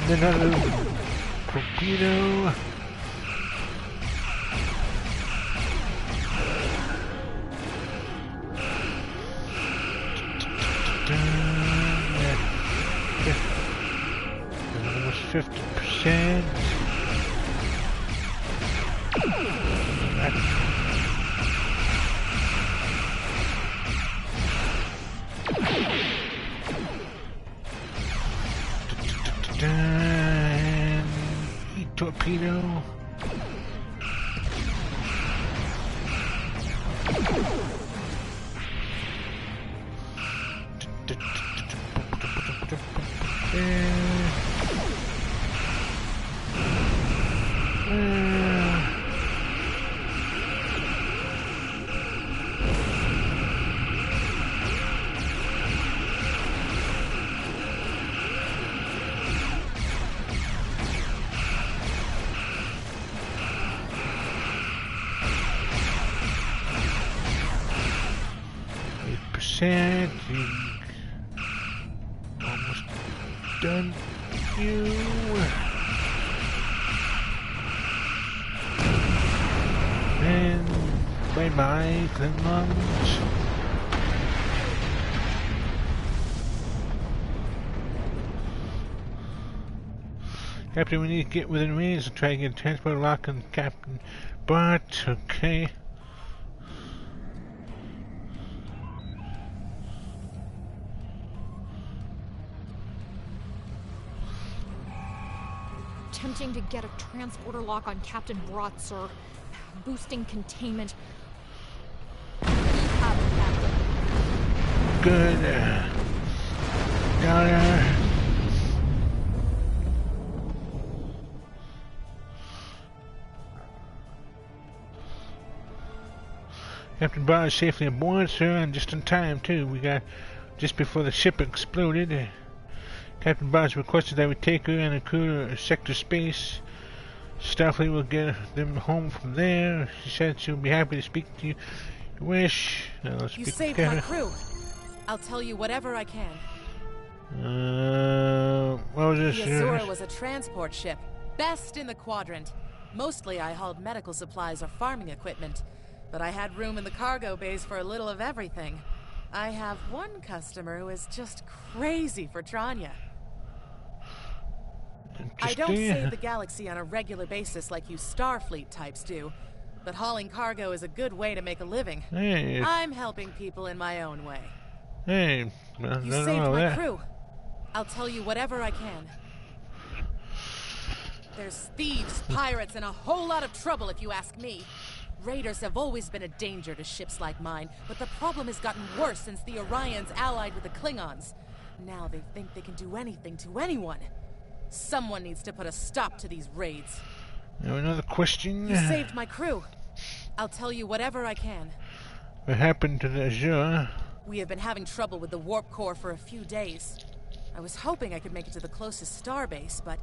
A: Another torpedo. Almost 50%. Torpedo. Almost done. You. And bye-bye, Klingons. Captain, we need to get within range and try to get a transport lock on Captain Bart. Okay.
L: Attempting to get a transporter lock on Captain Brott, sir. Boosting containment.
A: Good. Got her. Captain Brott is safely aboard, sir, and just in time, too. We got just before the ship exploded. Captain Barnes requested that we take her and her crew to sector space. Starfleet will get them home from there. She said she'll be happy to speak to you. You wish.
K: You saved my crew. I'll tell you whatever I can.
A: What was this?
K: The Azura was a transport ship. Best in the quadrant. Mostly I hauled medical supplies or farming equipment. But I had room in the cargo bays for a little of everything. I have one customer who is just crazy for Tranya. I don't save the galaxy on a regular basis like you Starfleet types do, but hauling cargo is a good way to make a living.
A: Hey.
K: I'm helping people in my own way.
A: Hey,
K: you saved my crew. I'll tell you whatever I can. There's thieves, pirates, and a whole lot of trouble if you ask me. Raiders have always been a danger to ships like mine, but the problem has gotten worse since the Orions allied with the Klingons. Now they think they can do anything to anyone. Someone needs to put a stop to these raids.
A: Now another question.
K: You saved my crew. I'll tell you whatever I can.
A: What happened to the Azura?
K: We have been having trouble with the warp core for a few days. I was hoping I could make it to the closest starbase, but...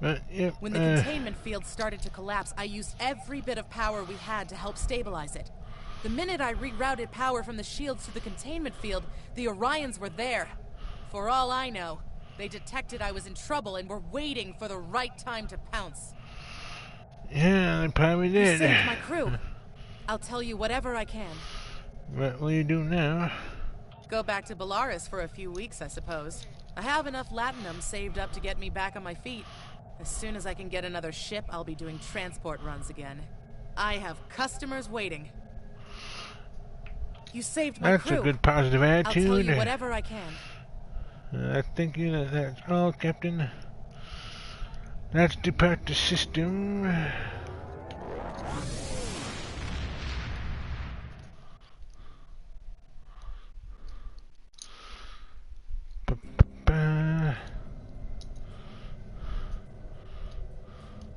K: when the containment field started to collapse, I used every bit of power we had to help stabilize it. The minute I rerouted power from the shields to the containment field, the Orions were there. For all I know, they detected I was in trouble and were waiting for the right time to pounce.
A: Yeah, they probably did.
K: You saved my crew. I'll tell you whatever I can.
A: What will you do now?
K: Go back to Belarus for a few weeks, I suppose. I have enough latinum saved up to get me back on my feet. As soon as I can get another ship, I'll be doing transport runs again. I have customers waiting. You saved my crew.
A: That's a good positive attitude.
K: I'll tell you whatever I can.
A: I think that's all, Captain. Let's depart the system.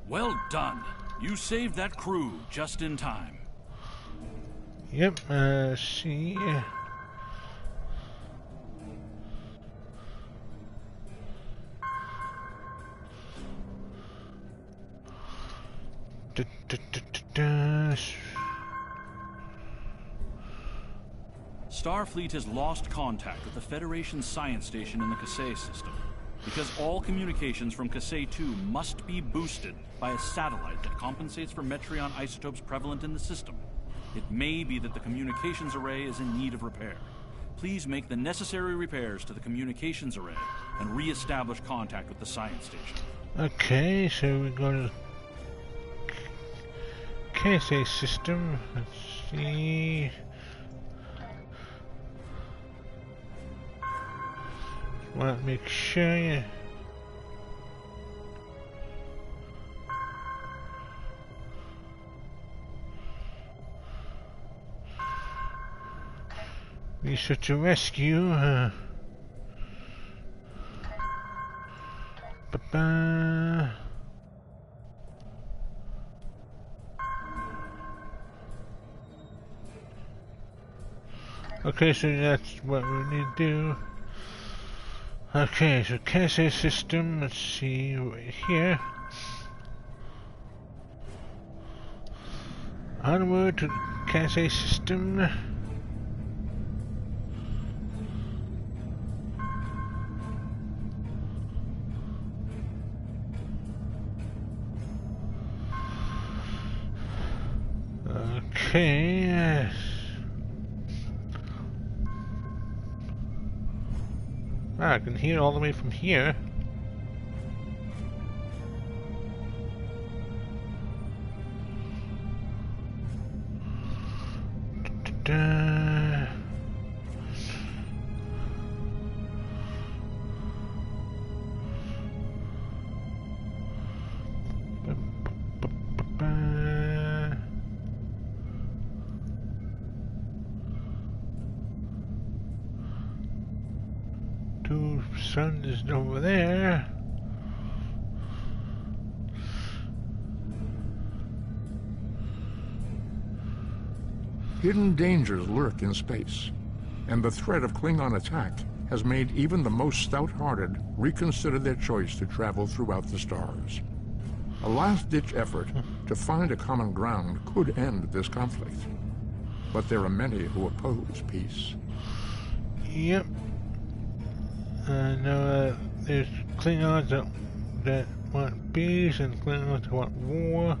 I: Well done. You saved that crew just in time.
A: Yep, see.
I: Starfleet has lost contact with the Federation science station in the Kasei system, because all communications from Kasei 2 must be boosted by a satellite that compensates for Metreon isotopes prevalent in the system. It may be that the communications array is in need of repair. Please make the necessary repairs to the communications array and re-establish contact with the science station.
A: Okay, so we go to Kasei system. Let's see. Want to make sure you. Research and rescue. Ba-ba. Okay, so that's what we need to do. Okay, so Kasei system, let's see right here. Onward to Kasei system. Okay. I can hear all the way from here. Da-da-da. Ba-ba-ba-ba. Two sun is over there.
J: Hidden dangers lurk in space, and the threat of Klingon attack has made even the most stout-hearted reconsider their choice to travel throughout the stars. A last-ditch effort to find a common ground could end this conflict, but there are many who oppose peace.
A: Yep. I know there's Klingons that want peace and Klingons that want war.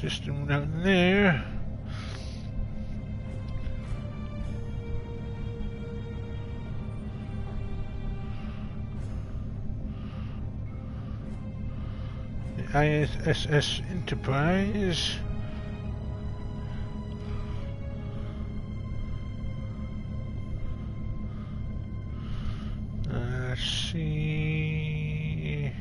A: System down there. The ISS Enterprise. Let's see.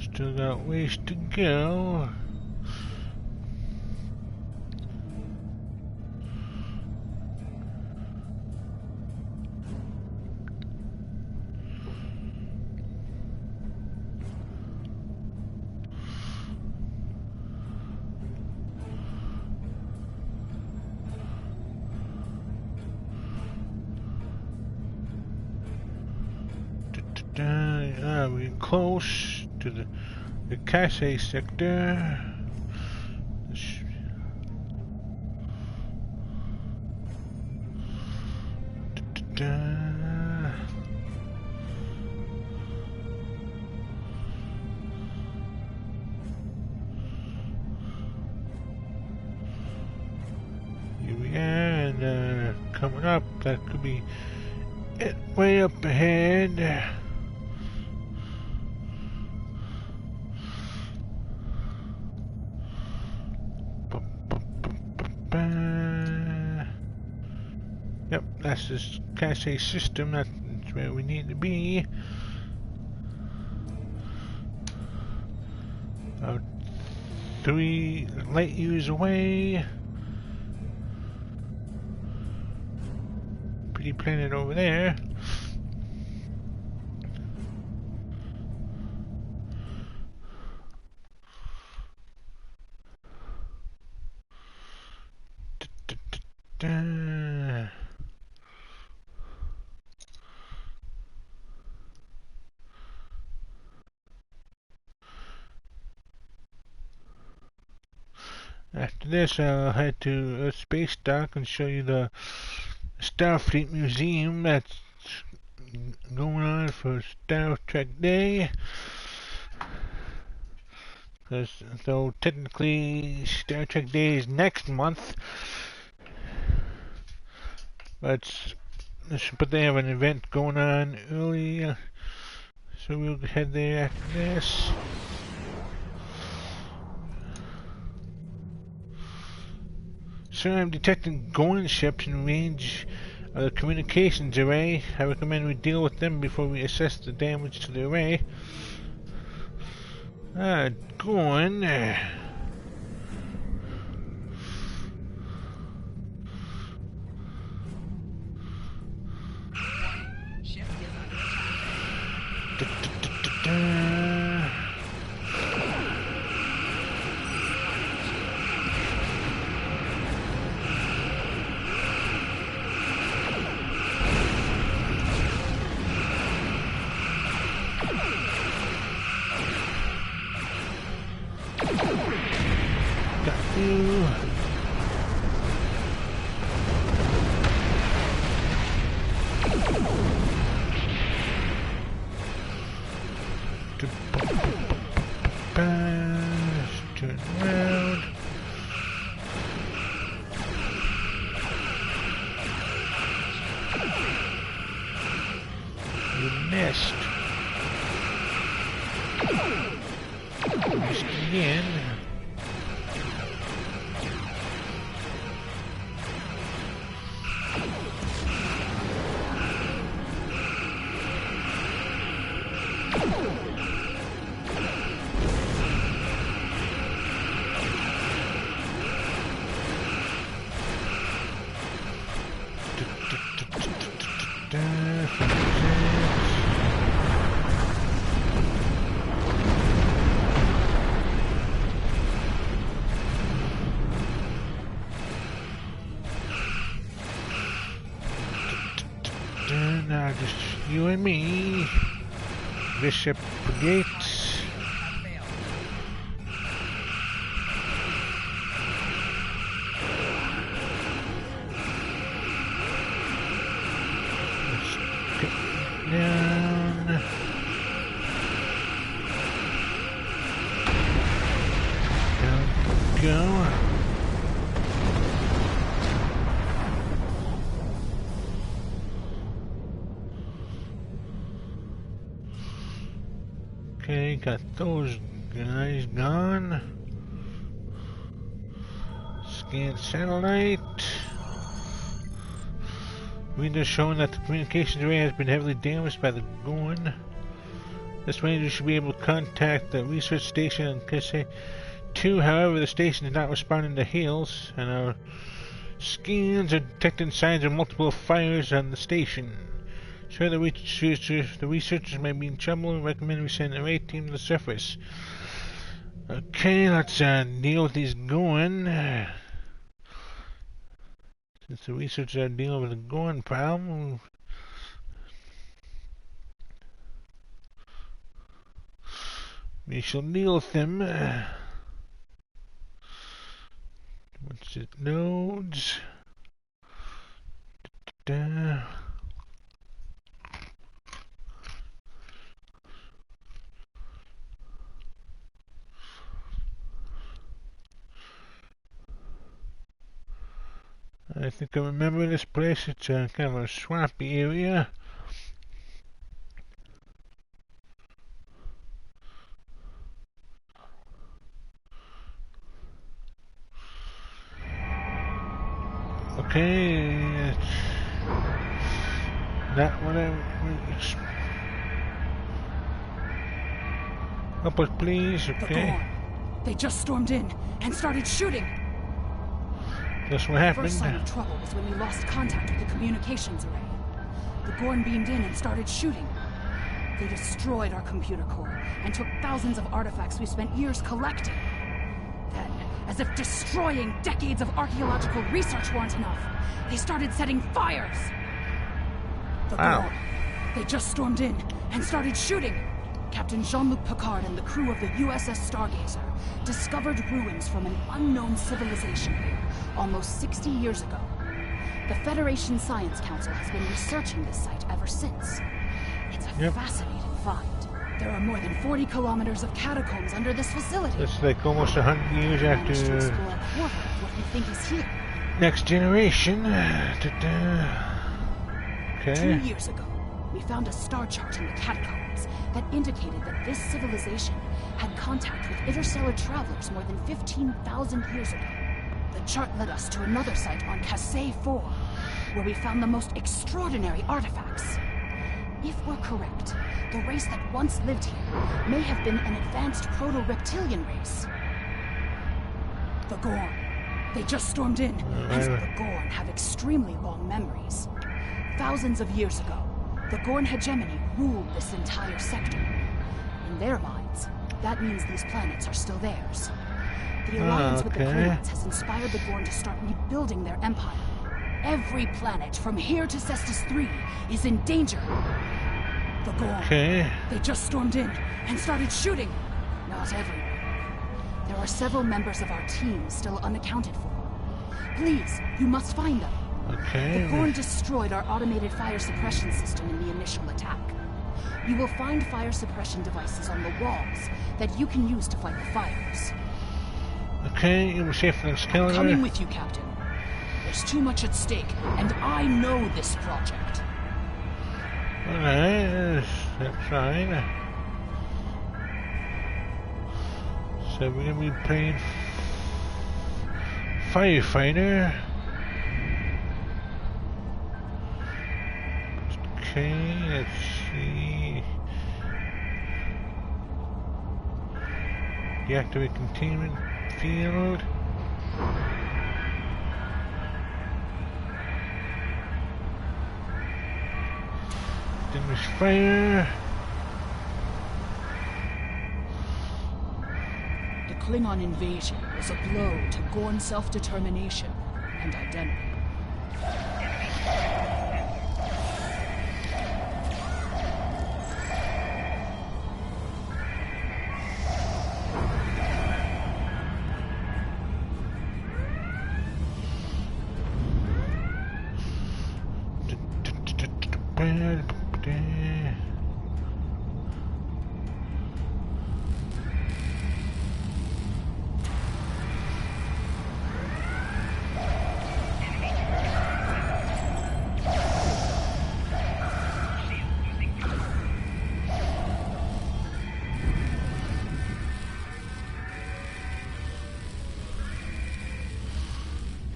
A: Still got ways to go. We're close to the Kasei sector. coming up. That could be it way up ahead. Yep, that's this cache system. That's where we need to be. About 3 light years away. Pretty planet over there. After this, I'll head to Earth Space Dock and show you the Starfleet Museum that's going on for Star Trek Day. Because though technically Star Trek Day is next month, but they have an event going on early, so we'll head there after this. So I'm detecting Gorn ships in range of the communications array. I recommend we deal with them before we assess the damage to the array. Gorn. Turn around. You missed. Missed again. Now just you and me, Bishop Gates. Let's get down. Down we go. Okay, got those guys gone. Scan satellite. Window showing that the communications array has been heavily damaged by the Gorn. This ranger should be able to contact the research station in Cache 2. However, the station is not responding to hails, and our scans are detecting signs of multiple fires on the station. Sure, the researchers may be in trouble and recommend we send an array team to the surface. Okay, let's deal with these Gorn. Since the researchers are dealing with the Gorn problem, we shall deal with them. Once it loads. I think I remember this place. It's kind of a swampy area. Okay, it's not what I was. Help us, please. Okay.
M: They just stormed in and started shooting.
A: That's what happened.
M: The first sign of trouble was when we lost contact with the communications array. The Gorn beamed in and started shooting. They destroyed our computer core and took thousands of artifacts we spent years collecting. Then, as if destroying decades of archaeological research weren't enough, they started setting fires. The Gorn. They just stormed in and started shooting. Captain Jean-Luc Picard and the crew of the USS Stargazer discovered ruins from an unknown civilization here almost 60 years ago. The Federation Science Council has been researching this site ever since. It's a fascinating find. There are more than 40 kilometers of catacombs under this facility.
A: That's like almost 100 years after
M: to explore a quarter of what we think is here.
A: Next Generation. Okay.
M: 2 years ago, we found a star chart in the catacombs that indicated that this civilization had contact with interstellar travelers more than 15,000 years ago. The chart led us to another site on Kasei 4, where we found the most extraordinary artifacts. If we're correct, the race that once lived here may have been an advanced proto-reptilian race. The Gorn. They just stormed in, and the Gorn have extremely long memories. Thousands of years ago, the Gorn hegemony ruled this entire sector. In their minds, that means these planets are still theirs. The alliance with the Klingons has inspired the Gorn to start rebuilding their empire. Every planet from here to Cestus 3 is in danger. The Gorn. They just stormed in and started shooting. Not everyone. There are several members of our team still unaccounted for. Please, you must find them. The Gorn destroyed our automated fire suppression system in the initial attack. You will find fire suppression devices on the walls that you can use to fight the fires.
A: Okay, you will safe from Skeletor.
M: I'm coming with you, Captain. There's too much at stake, and I know this project.
A: Alright, that's fine. So we're gonna be playing Firefighter. Okay, let's see. Deactivate containment field. Extinguish fire.
M: The Klingon invasion was a blow to Gorn self-determination and identity.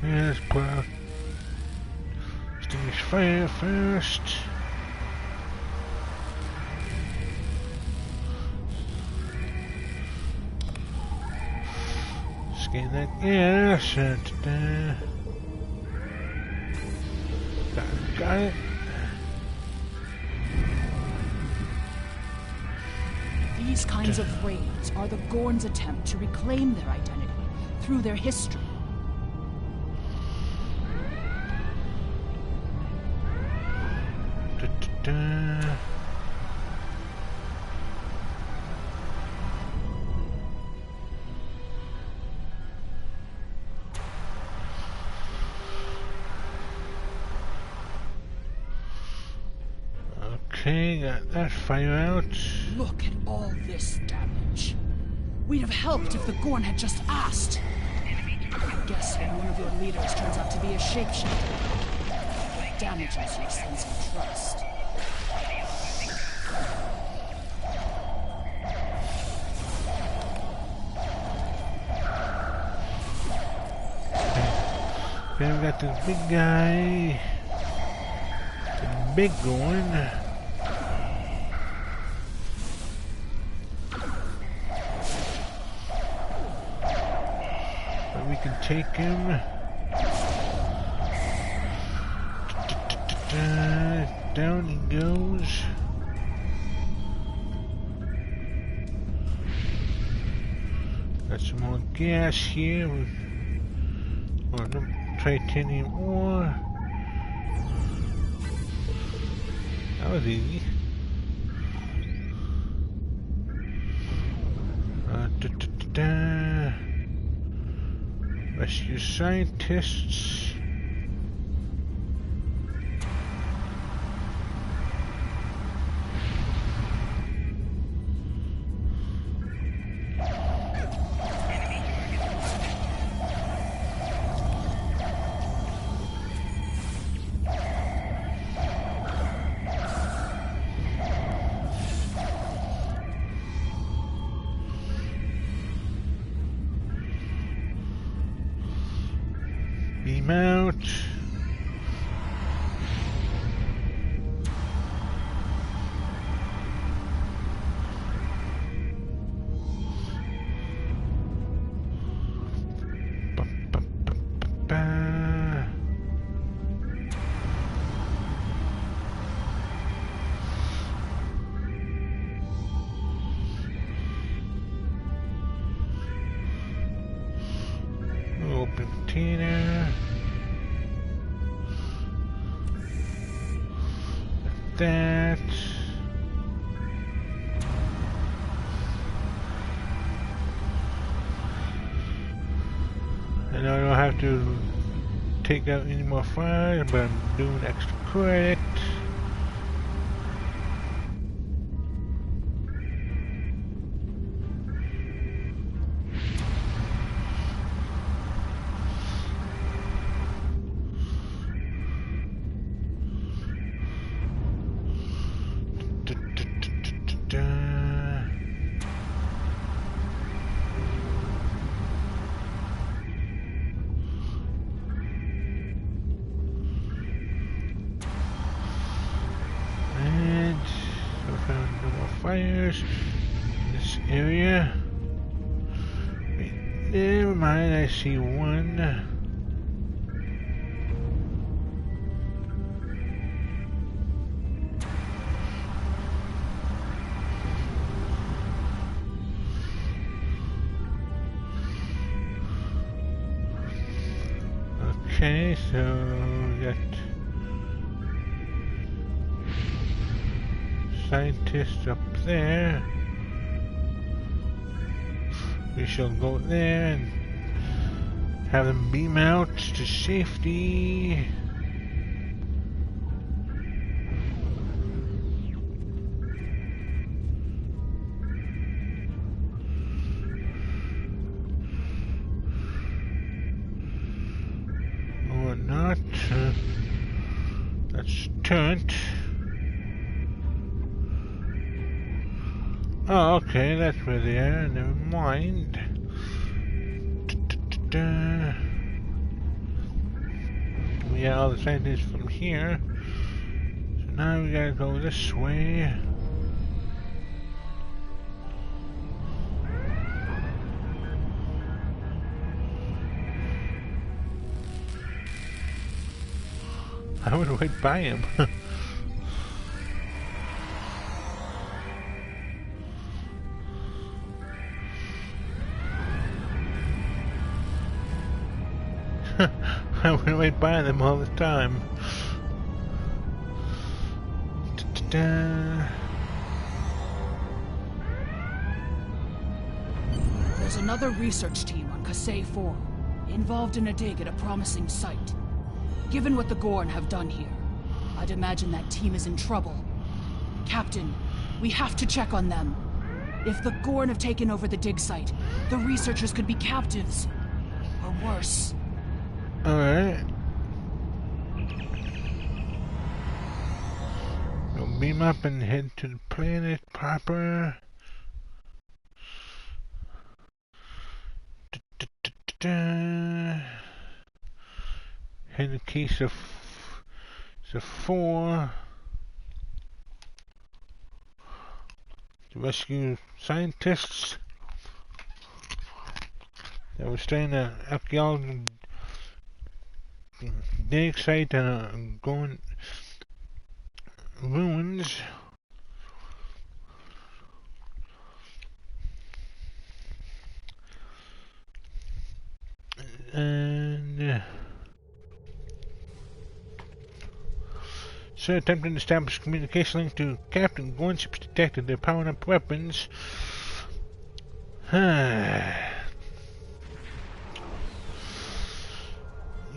A: Let's put out extinguish fire first. Scan that gas. Got it.
M: These kinds of raids are the Gorn's attempt to reclaim their identity through their history.
A: Okay, got that fire out.
M: Look at all this damage. We'd have helped if the Gorn had just asked. I guess when one of your leaders turns out to be a shapeshifter, it damages your sense of trust.
A: Then we got this big guy. The big one. But we can take him. Down he goes. Got some more gas here. Or no titanium ore. That was easy. Rescue scientists. Beam out. Open container. That. And I don't have to take out any more fires, but I'm doing extra credit. Fires in this area. Wait, never mind, I see one. Okay, so we got scientists up there. We shall go there and have them beam out to safety. Or not. That's turned. Oh, okay, that's where they are. Never mind. We got all the scientists from here. So now we gotta go this way. I would wait by him. I would wait by them all the time.
M: There's another research team on Kasei 4, involved in a dig at a promising site. Given what the Gorn have done here, I'd imagine that team is in trouble. Captain, we have to check on them. If the Gorn have taken over the dig site, the researchers could be captives. or worse.
A: Alright. We'll beam up and head to the planet proper. In the case of the 4 to rescue scientists that were studying the archaeological dig site and going ruins. And so attempting to establish communication link to Captain Gorn. Ships detected their powering up weapons.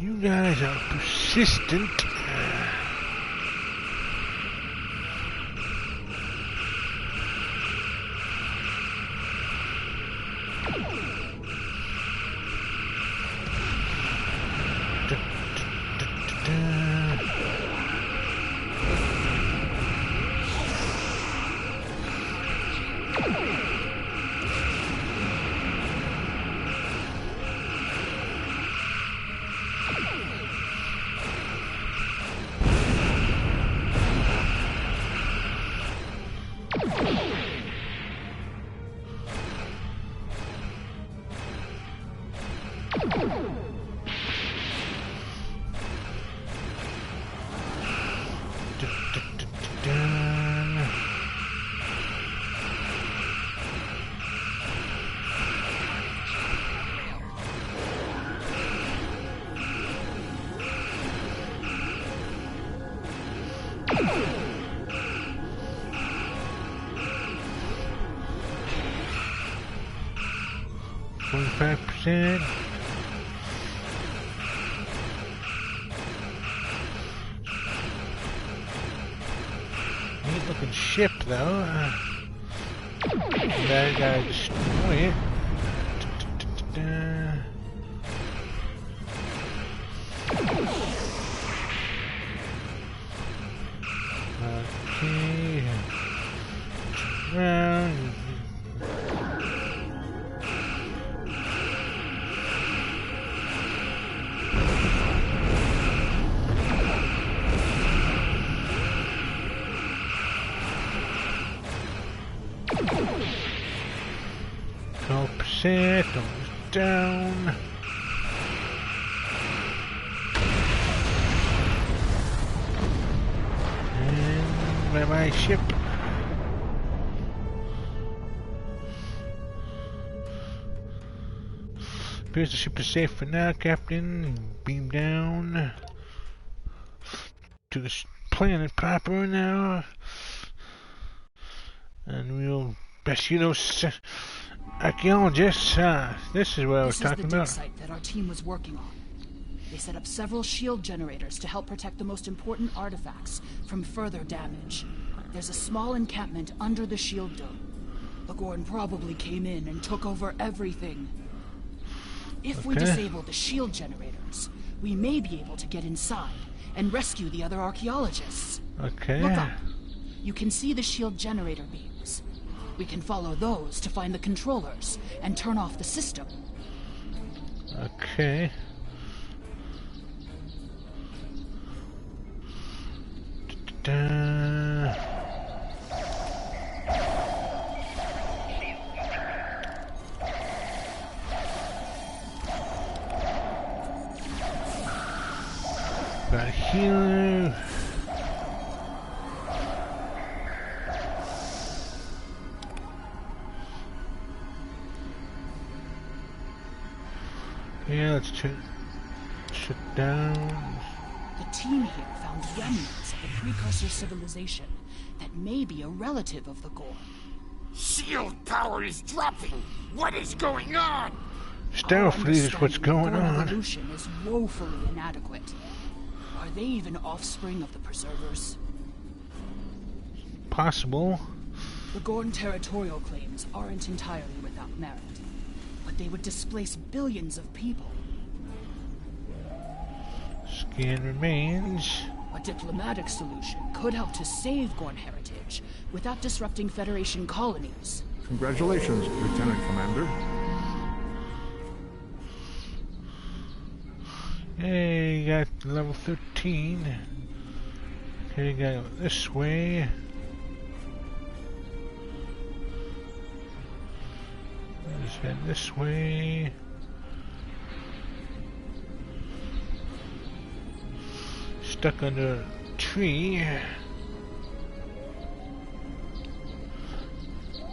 A: You guys are persistent. Ain't looking ship though. I gotta destroy it. Okay. Around. Set those down. And where my ship? Appears the ship is safe for now, Captain. Beam down to the planet proper now, and we'll rescue those archaeologists. This is what I was talking about.
M: This is the dig site that our team was working on. They set up several shield generators to help protect the most important artifacts from further damage. There's a small encampment under the shield dome. The Gorn probably came in and took over everything. If we disable the shield generators, we may be able to get inside and rescue the other archaeologists.
A: Okay.
M: Look up. You can see the shield generator beams. We can follow those to find the controllers and turn off the system.
A: Okay. Got a healer. Yeah, let's shut down.
M: The team here found remnants of a precursor civilization that may be a relative of the Gorn.
F: Shield power is dropping. What is going on?
A: Starfleet is what's going on.
M: Evolution is woefully inadequate. Are they even offspring of the Preservers?
A: Possible.
M: The Gorn territorial claims aren't entirely without merit, but they would displace billions of people
A: Vulcan remains.
M: A diplomatic solution could help to save Gorn heritage without disrupting Federation colonies.
J: Congratulations, Lieutenant Commander.
A: Hey, got level 13. Okay, go this way. Let's head this way. Stuck under a tree.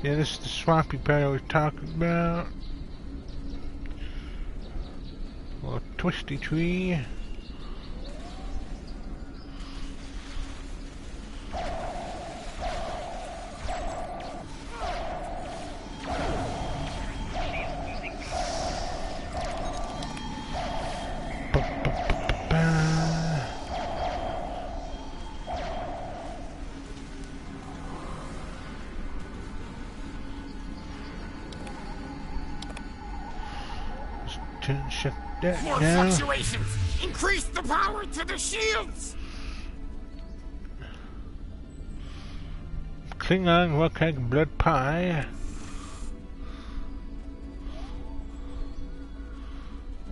A: Yeah, this is the swampy part I was talking about. A twisty tree. Shut that
F: More
A: down.
F: fluctuations! Increase the power to the shields!
A: Klingon volcanic blood pie.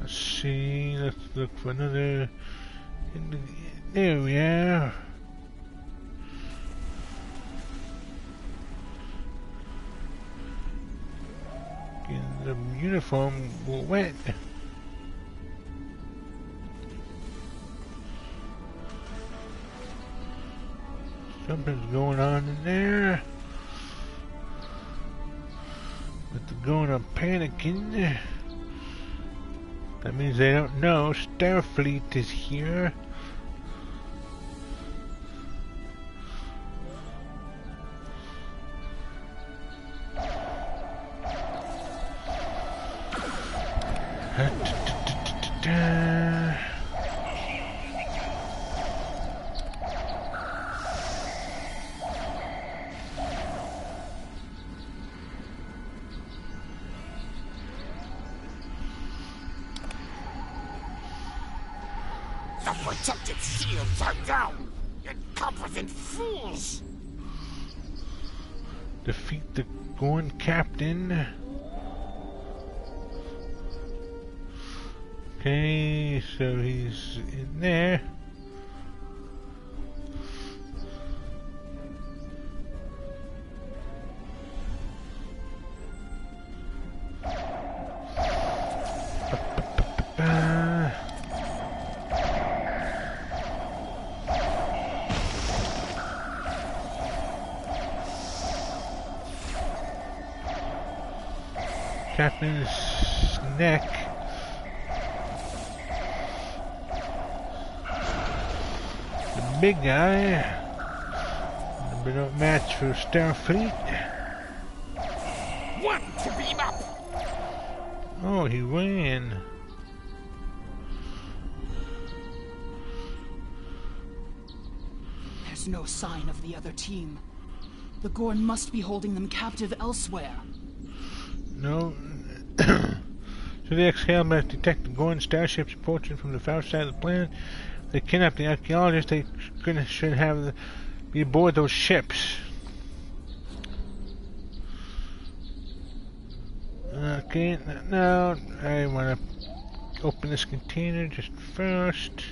A: Let's see, let's look for another. There we are. The uniform wet. Something's going on in there. But they're going on panicking. That means they don't know Starfleet is here.
F: The protected shields are down! Incompetent fools!
A: Defeat the Gorn captain. Okay, so he's in there. Captain's neck. The big guy. A bit of match for Starfleet.
F: One to beam up!
A: Oh, he ran.
M: There's no sign of the other team. The Gorn must be holding them captive elsewhere.
A: No. So the Exhale must detect the Gorn starships approaching from the far side of the planet. They kidnap the archaeologists. They should have be aboard those ships. Okay, now I want to open this container just first.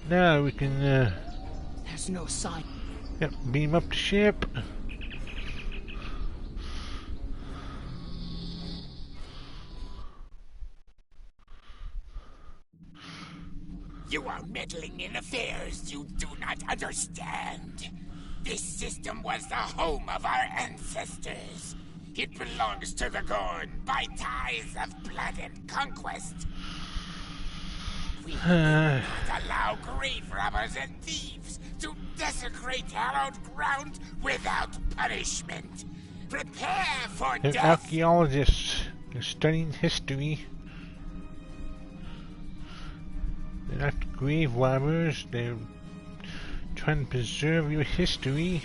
A: Now we can.
M: There's no sign.
A: Yep, beam up the ship.
F: You are meddling in affairs you do not understand. This system was the home of our ancestors. It belongs to the Gorn by ties of blood and conquest. We will not allow grave robbers and thieves to desecrate hallowed ground without punishment. Prepare for
A: They're
F: death.
A: archaeologists. They're studying history. They're not grave robbers. They're trying to preserve your history.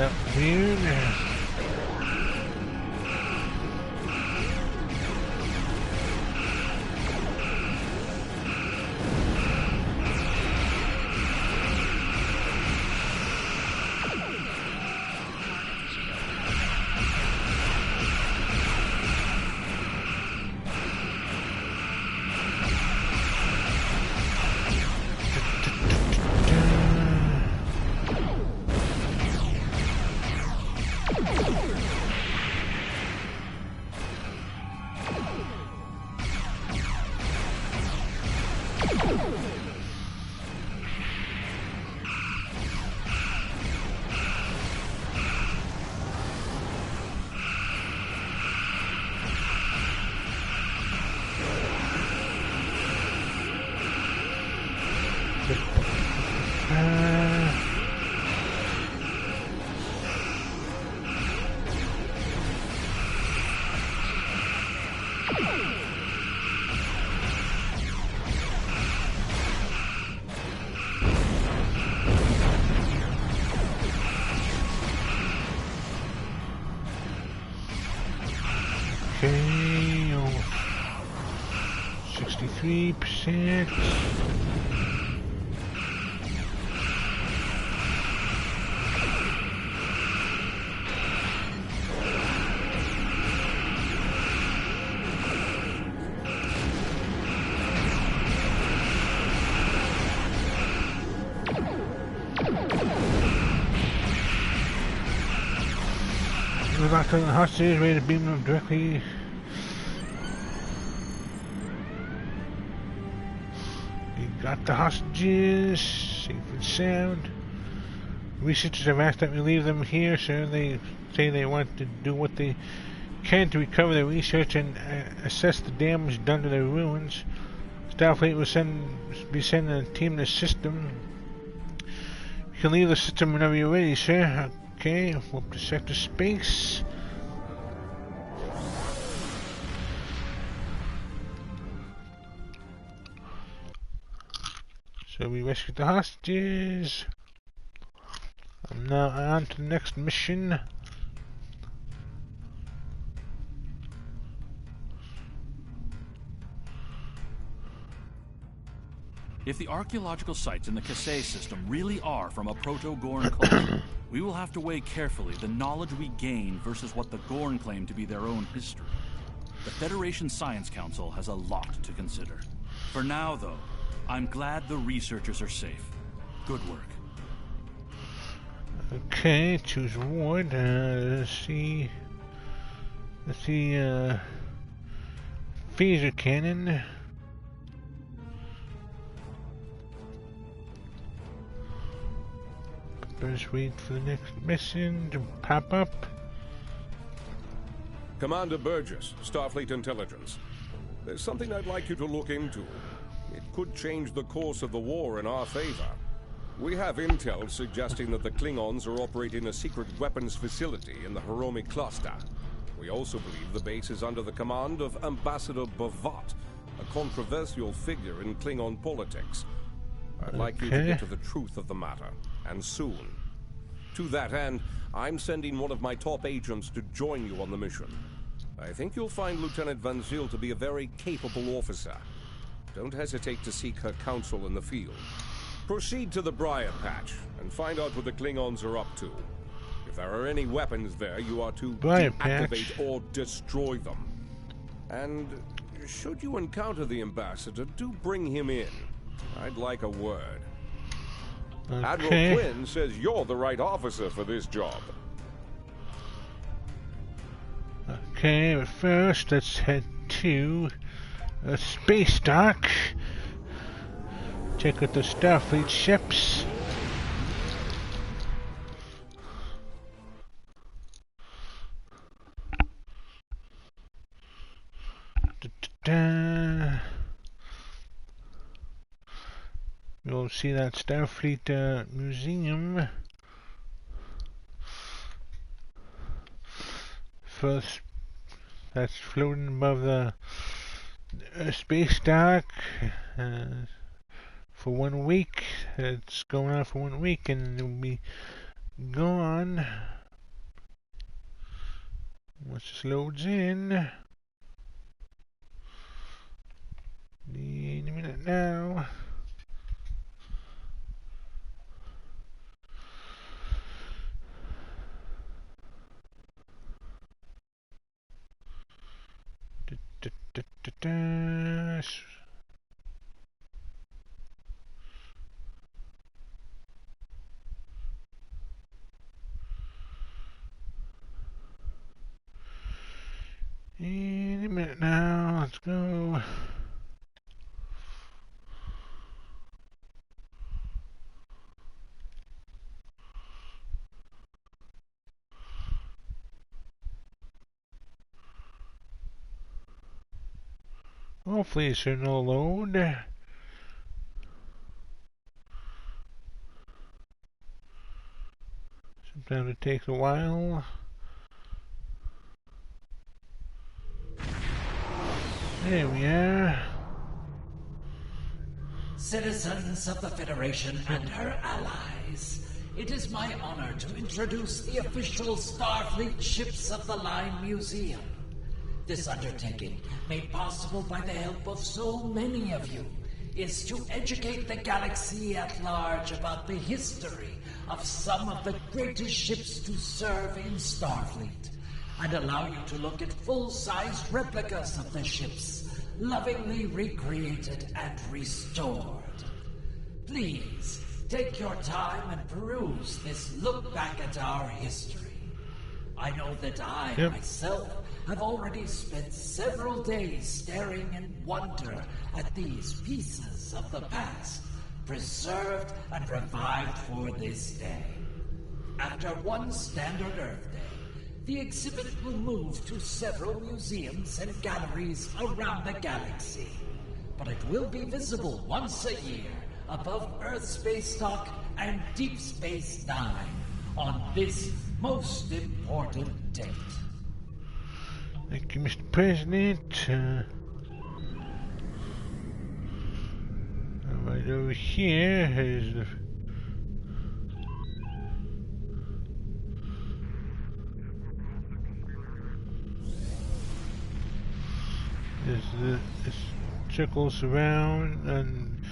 A: that weird. Okay, 63%. We're back on the hostages, ready to beam them directly. We got the hostages, safe and sound. Researchers have asked that we leave them here, so they say they want to do what they can to recover their research and assess the damage done to their ruins. Starfleet will be sending a team to the system. You can leave the system whenever you're ready, sir. Okay, up to sector space. So we rescued the hostages. I'm now on to the next mission.
I: If the archaeological sites in the Kasei system really are from a Proto-Gorn culture, we will have to weigh carefully the knowledge we gain versus what the Gorn claim to be their own history. The Federation Science Council has a lot to consider. For now, though, I'm glad the researchers are safe. Good work.
A: Okay, choose reward. Let's see. Phaser cannon. Let's wait for the next mission to pop up.
N: Commander Burgess, Starfleet Intelligence. There's something I'd like you to look into. It could change the course of the war in our favor. We have intel suggesting that the Klingons are operating a secret weapons facility in the Hiromi cluster. We also believe the base is under the command of Ambassador Bovat, a controversial figure in Klingon politics. I'd like you to get to the truth of the matter, and soon. To that end, I'm sending one of my top agents to join you on the mission. I think you'll find Lieutenant Van Zyl to be a very capable officer. Don't hesitate to seek her counsel in the field. Proceed to the Briar Patch and find out what the Klingons are up to. If there are any weapons there, you are to deactivate or destroy them. And should you encounter the Ambassador, do bring him in. I'd like a word.
A: Okay.
N: Admiral Quinn says you're the right officer for this job.
A: Okay, but first let's head to a space dock. Check out the Starfleet ships. You'll see that Starfleet museum. First, that's floating above the space dock for 1 week. It's going on for 1 week, and we'll be Go on. Once this loads in. In a minute now. In a minute now, let's go. Hopefully it's in no load. Sometimes it takes a while. There we are.
O: Citizens of the Federation and her allies, it is my honor to introduce the official Starfleet Ships of the Line Museum. This undertaking, made possible by the help of so many of you, is to educate the galaxy at large about the history of some of the greatest ships to serve in Starfleet, and allow you to look at full-sized replicas of the ships, lovingly recreated and restored. Please, take your time and peruse this look back at our history. I know that I, myself, have already spent several days staring in wonder at these pieces of the past, preserved and revived for this day. After one standard Earth Day, the exhibit will move to several museums and galleries around the galaxy. But it will be visible once a year above Earth Space Dock and Deep Space Nine on this most important date.
A: Thank you, Mr. President. Right over here is the this circles around and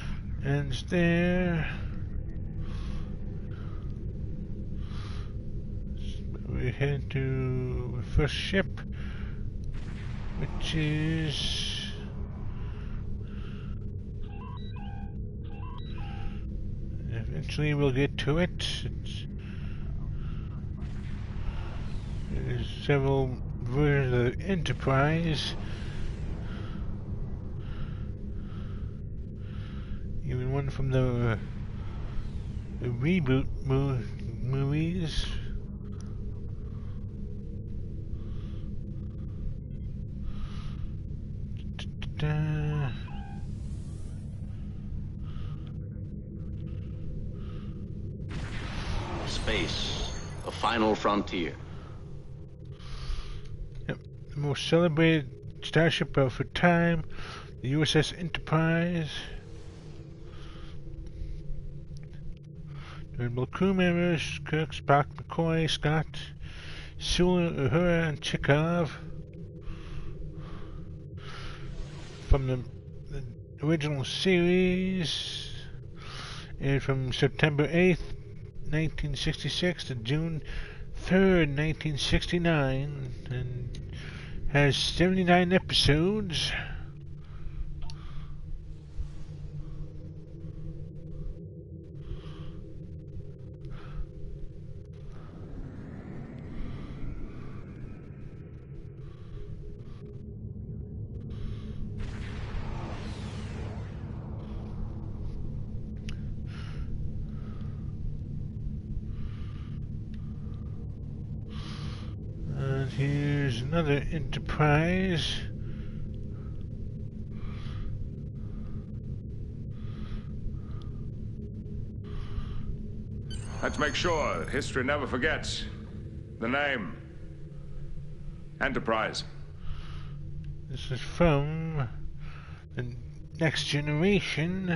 A: ends there. We head to the first ship, which is eventually we'll get to it. There's several versions of Enterprise. Even one from the reboot movies.
P: Space, the final frontier.
A: Yep, the most celebrated starship of her time, the USS Enterprise. Notable crew members: Kirk, Spock, McCoy, Scott, Sulu, Uhura, and Chekhov. From the original series, and from September 8th, 1966 to June 3rd, 1969, and has 79 episodes. Here's another Enterprise.
Q: Let's make sure that history never forgets the name. Enterprise.
A: This is from the Next Generation.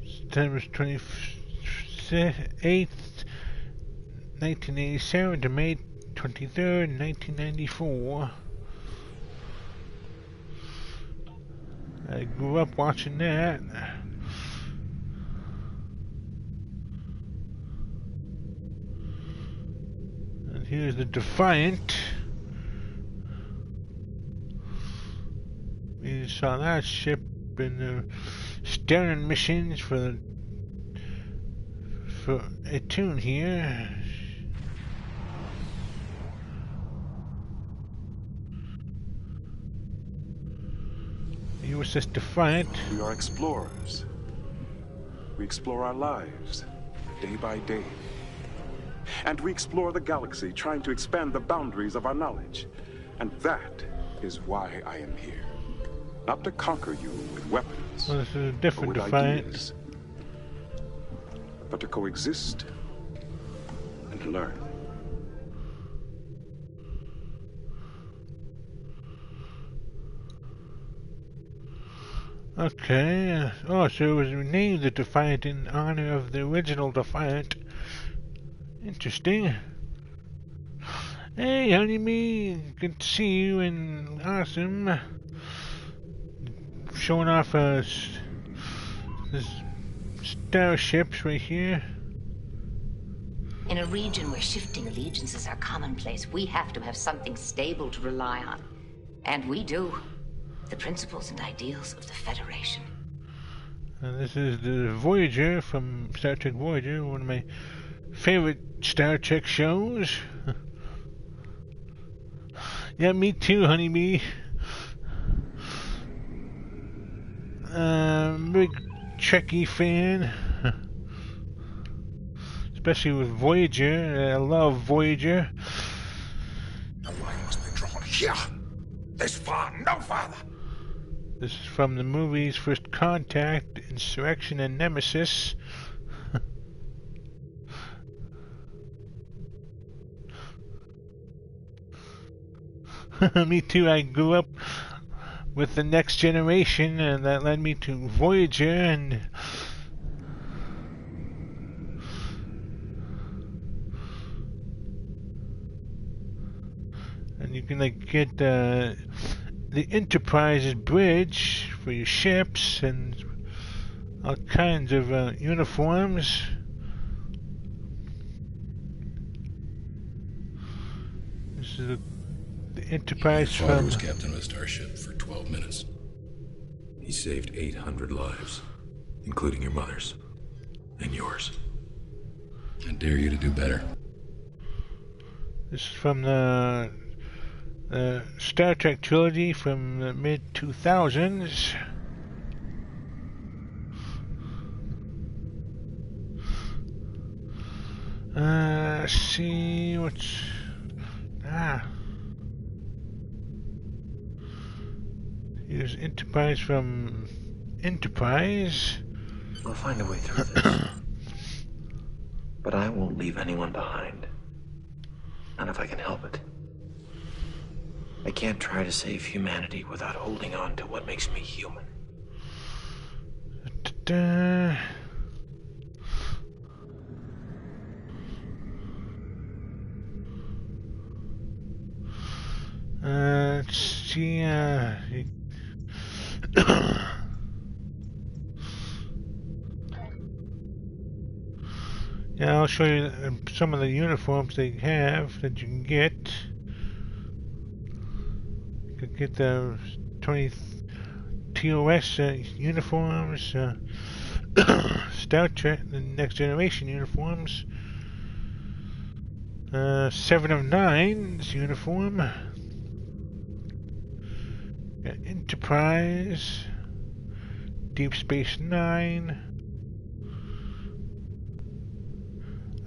A: September 27th, 8th, 1987 to May 23rd, 1994. I grew up watching that. And here's the Defiant. We saw that ship in the Stern missions for a tune here. USS Defiant.
R: We are explorers. We explore our lives, day by day. And we explore the galaxy, trying to expand the boundaries of our knowledge. And that is why I am here. Not to conquer you with weapons,
A: well, this is a different
R: or with
A: Defiant.
R: ideas, but to coexist and learn.
A: Okay. Oh, so it was renamed the Defiant in honor of the original Defiant. Interesting. Hey, Honeybee, good to see you, and awesome. Showing off this starships right here.
S: In a region where shifting allegiances are commonplace, we have to have something stable to rely on. And we do. The principles and ideals of the Federation.
A: And this is the Voyager from Star Trek Voyager, one of my favorite Star Trek shows. Yeah, me too, Honeybee. Big Trekkie fan. Especially with Voyager. I love Voyager.
F: The line must be drawn here. This far, no farther.
A: This is from the movies First Contact, Insurrection, and Nemesis. Me too, I grew up with the Next Generation, and that led me to Voyager, and you can like get the Enterprise's bridge for your ships and all kinds of uniforms. This is the Enterprise
T: Your father
A: from...
T: was captain of a starship for 12 minutes. He saved 800 lives, including your mother's and yours. I dare you to do better.
A: This is from the Star Trek trilogy from the mid-2000s. Let's see what's... Here's Enterprise from Enterprise.
U: We'll find a way through this. But I won't leave anyone behind. Not if I can help it. I can't try to save humanity without holding on to what makes me human.
A: Let's see, yeah, I'll show you some of the uniforms they have that you can get. You can get the 20 TOS uniforms, Star Trek, the Next Generation uniforms, 7 of 9's uniform, got Enterprise, Deep Space Nine.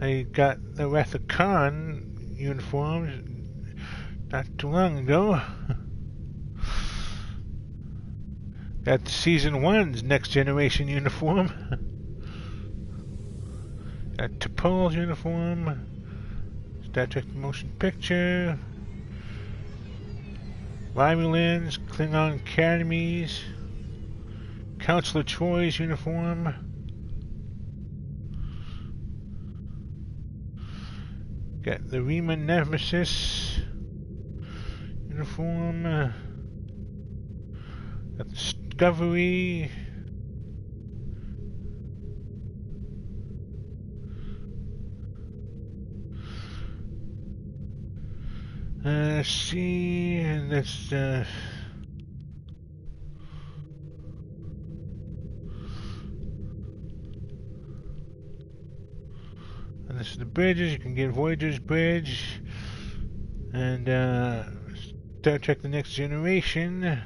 A: I got the Wrath of Khan uniforms not too long ago. Got Season 1's Next Generation uniform. Got T'Pol's uniform. Star Trek Motion Picture. Romulans, Klingon Academies. Counselor Troy's uniform. Got the Riemann Nemesis uniform. Got the Discovery. See, and that's and this is the bridges. You can get Voyager's bridge and Star Trek: The Next Generation.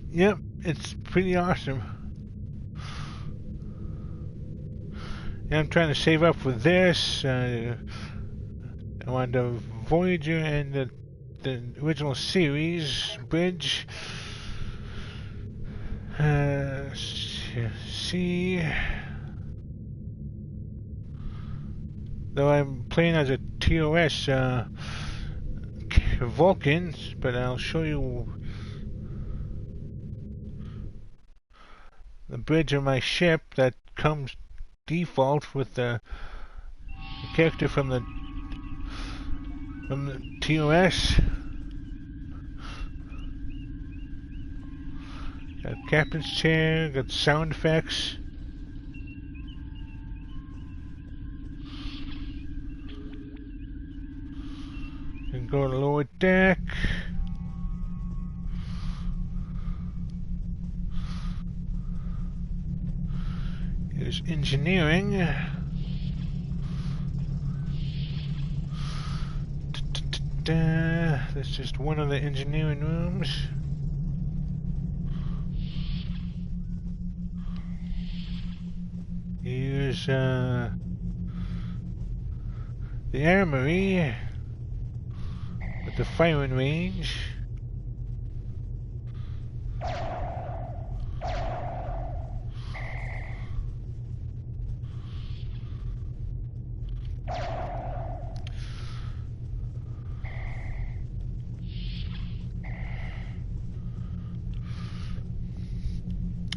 A: Yep, it's pretty awesome. And I'm trying to save up for this. I want the Voyager and the original series bridge. See, though I'm playing as a TOS Vulcan, but I'll show you the bridge of my ship that comes default with the character from the TOS. Got captain's chair, got sound effects. Can go to the lower deck. Here's engineering. That's just one of the engineering rooms. Here's the armory with the firing range.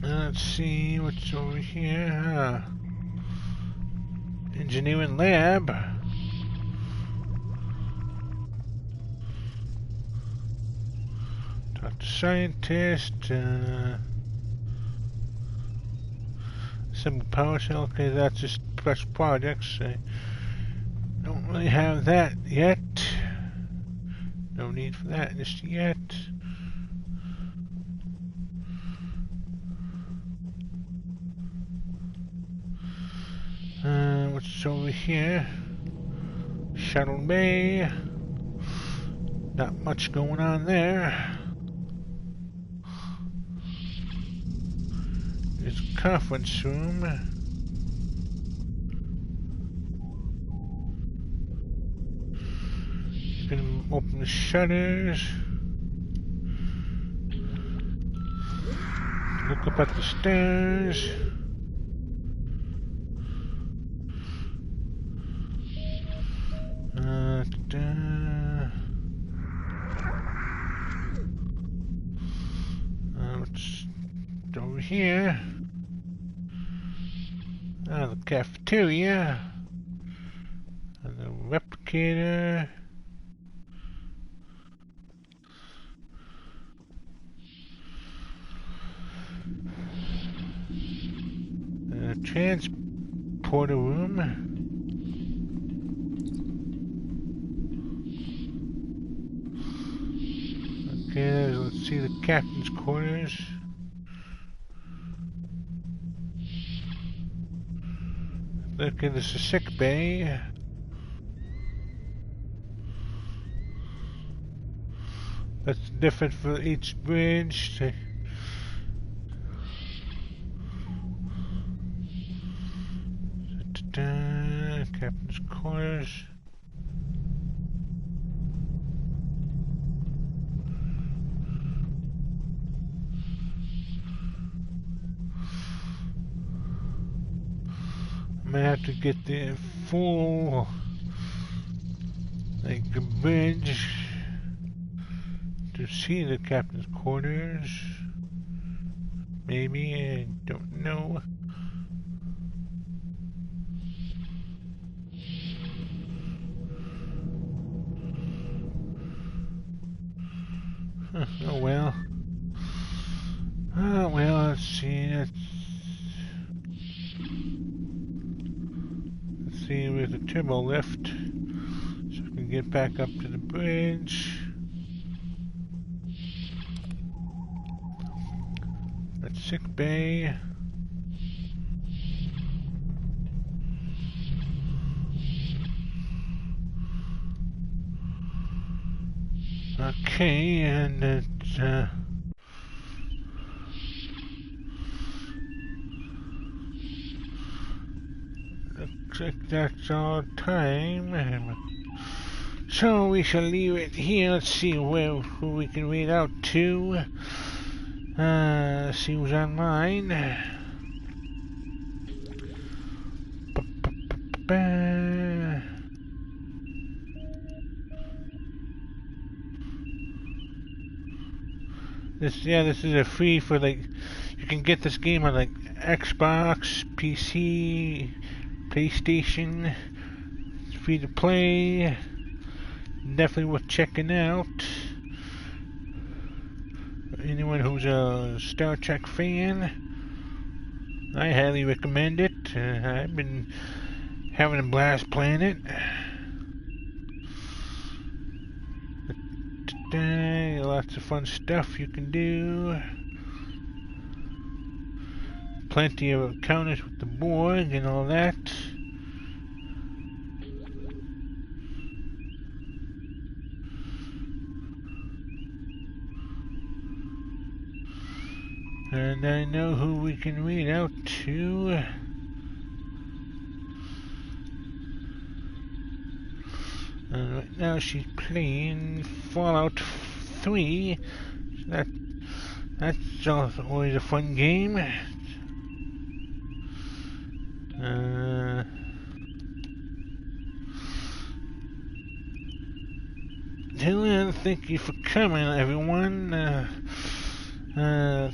A: Let's see what's over here. Engineering lab. Talk to scientist. Simple power cell. Okay, that's just fresh projects. I don't really have that yet. No need for that just yet. What's over here? Shuttle Bay. Not much going on there. There's a conference room. You can open the shutters. Look up at the stairs. What's over here? The cafeteria and the replicator. Transporter room. Okay, let's see the captain's quarters. Okay, this is sick bay. That's different for each bridge. Captain's quarters. I'm gonna have to get the full bridge to see the captain's quarters. Maybe, I don't know. Oh well. Oh well, let's see. Let's see with the turbo lift. So we can get back up to the bridge. That's sick bay. Okay, and it's looks like that's all time. So we shall leave it here. Let's see who we can read out to. See who's online. This is a free for like, you can get this game on like Xbox, PC, PlayStation. It's free to play. Definitely worth checking out. Anyone who's a Star Trek fan, I highly recommend it. I've been having a blast playing it. Lots of fun stuff you can do. Plenty of encounters with the Borg and all that. And I know who we can read out to. Right now she's playing Fallout 3. So that's always a fun game. Dylan, thank you for coming, everyone.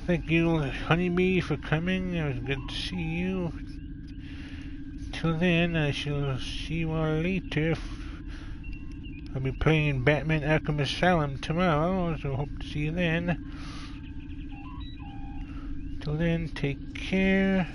A: Thank you, Honeybee, for coming. It was good to see you. Till then, I shall see you all later. I'll be playing Batman Arkham Asylum tomorrow, so hope to see you then. Till then, take care.